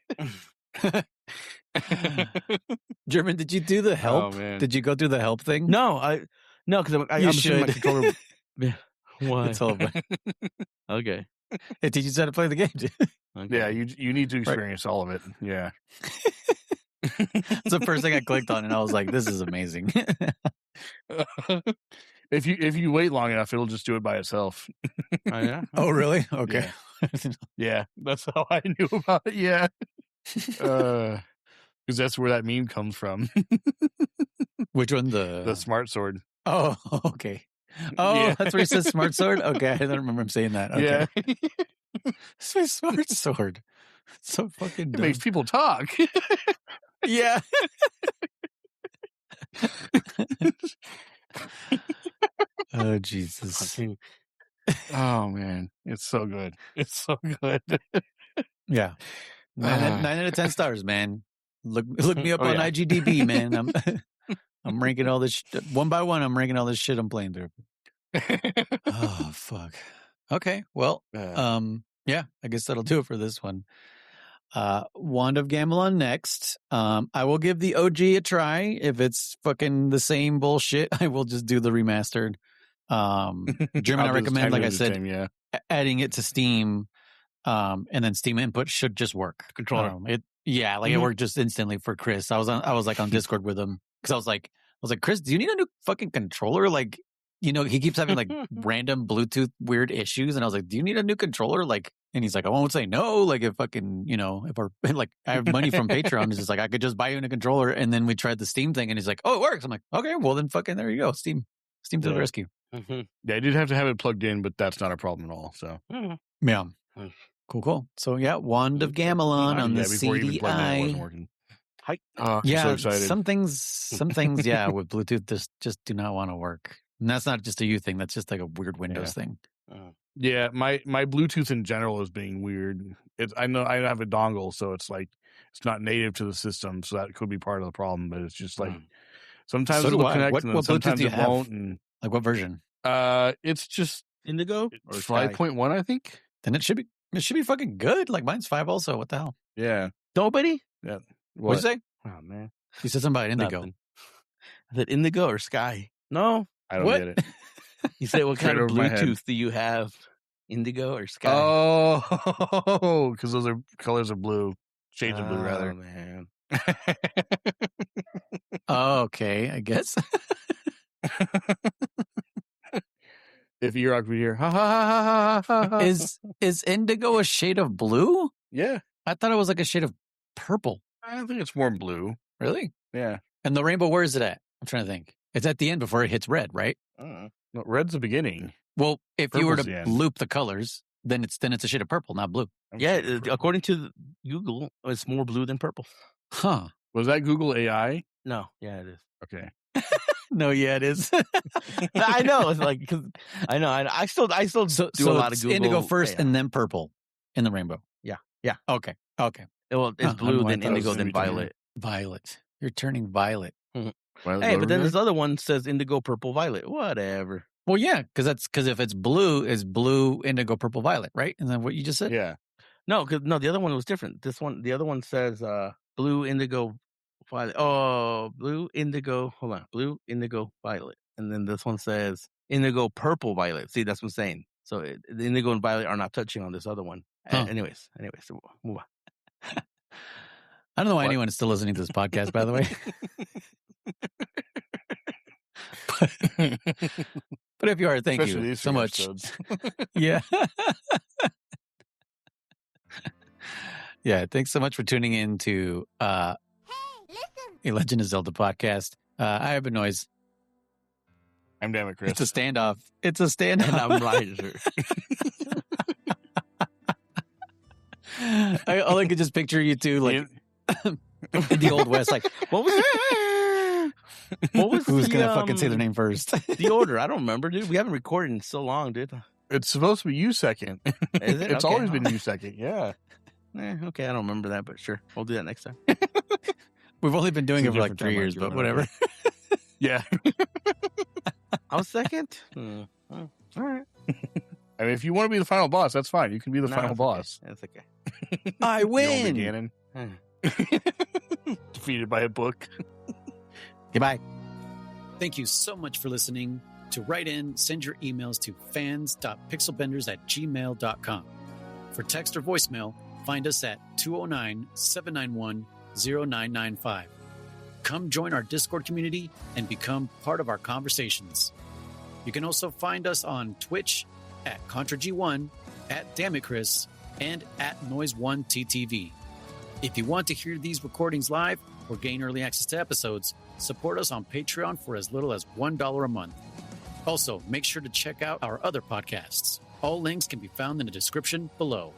S2: German, did you do the help?
S1: Oh, man.
S2: Did you go through the help thing?
S3: No, because
S2: You
S3: I'm assuming my
S2: should.
S3: controller. Yeah. Why?
S2: It's all about.
S3: Okay.
S2: It teaches you how to play the game.
S3: Okay.
S1: Yeah, you need to experience all of it. Yeah.
S2: It's the first thing I clicked on, and I was like, "This is amazing."
S1: If you wait long enough, it'll just do it by itself.
S3: Oh, yeah.
S2: Oh, really? Okay.
S1: Yeah, that's how I knew about it. Yeah, because that's where that meme comes from.
S2: Which one?
S1: The smart sword.
S2: Oh, okay. Oh,
S1: Yeah.
S2: that's where he says smart sword? Okay, I don't remember him saying that. Okay.
S1: Yeah,
S2: It's my smart sword. It's so fucking
S1: it
S2: dumb.
S1: makes people talk.
S2: Yeah. Oh, Jesus.
S3: Fucking-
S1: Oh man, it's so good. It's so good.
S2: Yeah. 9 out of 10 stars, man. Look me up
S1: Oh,
S2: on
S1: yeah.
S2: IGDB, man. I'm ranking all this one by one. I'm ranking all this shit I'm playing through. Oh, fuck. Okay. Well, yeah, I guess that'll do it for this one. Wand of Gamelon next. I will give the OG a try. If it's fucking the same bullshit, I will just do the remastered. German, I recommend, like I said,
S1: yeah.
S2: adding it to Steam, and then Steam input should just work.
S3: Controller.
S2: It worked just instantly for Chris. I was like on Discord with him because I was like, Chris, do you need a new fucking controller? Like, he keeps having like random Bluetooth weird issues, and I was like, do you need a new controller? Like, and he's like, I won't say no. Like, if fucking, if our like I have money from Patreon, it's just like I could just buy you a controller. And then we tried the Steam thing, and he's like, oh, it works. I'm like, okay, well then fucking there you go, Steam to the rescue.
S3: Mm-hmm.
S1: Yeah, I did have to have it plugged in, but that's not a problem at all. So
S2: Yeah. Cool. So yeah, Wand of Gamelon on the
S1: before you even plugged in, it
S2: CDI.
S1: wasn't working.
S2: Yeah,
S1: I'm so excited.
S2: some things, yeah, with Bluetooth just do not want to work. And that's not just a you thing. That's just like a weird Windows thing.
S1: Yeah, my Bluetooth in general is being weird. I know I have a dongle, so it's like it's not native to the system, so that could be part of the problem. But it's just like sometimes
S2: So do
S1: it'll
S2: I.
S1: connect,
S2: What
S1: and then
S2: Bluetooth
S1: sometimes
S2: do you
S1: it
S2: have?
S1: won't. And
S2: Like what version?
S1: it's just
S3: Indigo or Sky?
S1: 5.1, I think.
S2: Then it should be fucking good. Like mine's 5 also. What the hell?
S1: Yeah.
S3: Nobody?
S1: Yeah.
S2: What'd you say?
S3: Oh man,
S2: You said something about Indigo.
S3: Nothing. I said Indigo or Sky? No.
S1: I don't
S2: What?
S1: get it.
S3: You said what kind
S1: Right
S3: of
S1: over my head.
S3: Bluetooth do you have? Indigo or Sky?
S1: Oh, because those are colors of blue, shades of blue,
S3: Oh,
S1: rather.
S3: man.
S2: Oh, okay, I guess.
S1: If Erock would hear, ha ha ha ha ha ha.
S2: Is Indigo a shade of blue?
S1: Yeah,
S2: I thought it was like a shade of purple.
S1: I think it's more blue.
S2: Really?
S1: Yeah.
S2: And the rainbow, where is it at? I'm trying to think. It's at the end before it hits red, right?
S1: No, red's the beginning.
S2: Well, if you were
S1: Purple's the
S2: to
S1: end.
S2: loop the colors, then it's a shade of purple, not blue.
S3: Yeah, according to Google, it's more blue than purple.
S2: Huh.
S1: Was that Google AI?
S3: No, yeah, it is.
S1: Okay.
S2: No, yeah, it is.
S3: I know. It's like, cause I know. I still do a lot of
S2: it's
S3: Google.
S2: indigo first
S3: AI.
S2: and then purple in the rainbow.
S3: Yeah.
S2: Okay.
S3: Well, it's
S2: Huh,
S3: blue,
S1: I
S3: then
S1: thought it was
S3: indigo,
S1: in
S3: then
S1: between.
S3: violet.
S2: Violet. You're turning violet.
S3: Hey, but then this other one says indigo, purple, violet. Whatever.
S2: Well, yeah, because if it's blue, indigo, purple, violet, right? And then what you just said?
S1: Yeah.
S3: No, the other one was different. The other one says blue, indigo, violet. Oh, blue, indigo. Hold on, blue, indigo, violet. And then this one says indigo, purple, violet. See, that's what I'm saying. So the indigo and violet are not touching on this other one.
S2: Huh.
S3: Anyways, so move on.
S2: I don't know why
S3: What?
S2: anyone is still listening to this podcast, by the way. But if you are, thank
S1: Especially
S2: you
S1: these
S2: so
S1: few
S2: much.
S1: episodes.
S2: Yeah. Yeah, thanks so much for tuning in to a Legend of Zelda podcast. I have a noise.
S1: I'm DammitKriss.
S2: It's a standoff. It's a standoff.
S3: And I'm Rizer.
S2: All I could just picture you two, like in the Old West, like
S3: What was
S2: who's
S3: the,
S2: gonna fucking say their name first?
S3: the order? I don't remember, dude. We haven't recorded in so long, dude.
S1: It's supposed to be you second.
S3: Is it?
S1: It's
S3: Okay.
S1: always been you second. Yeah.
S3: Okay, I don't remember that, but sure, we'll do that next time.
S2: We've only been doing
S1: It's
S2: it
S1: a
S2: for like
S1: different
S2: 3 years,
S1: timeline,
S2: but whatever.
S1: Yeah.
S3: I was second. All right.
S1: I mean, if you want to be the final boss, that's fine. You can be the final boss.
S3: That's okay.
S2: I
S1: You want to be
S2: win.
S1: Ganon? Defeated by a book.
S2: Goodbye. Thank you so much for listening. To write in, send your emails to fans.pixelbenders@gmail.com. For text or voicemail, find us at 209-791-0995. Come join our Discord community and become part of our conversations. You can also find us on Twitch at ContraG1, at DammitKriss, and at Noise1TTV. If you want to hear these recordings live or gain early access to episodes, support us on Patreon for as little as $1 a month. Also, make sure to check out our other podcasts. All links can be found in the description below.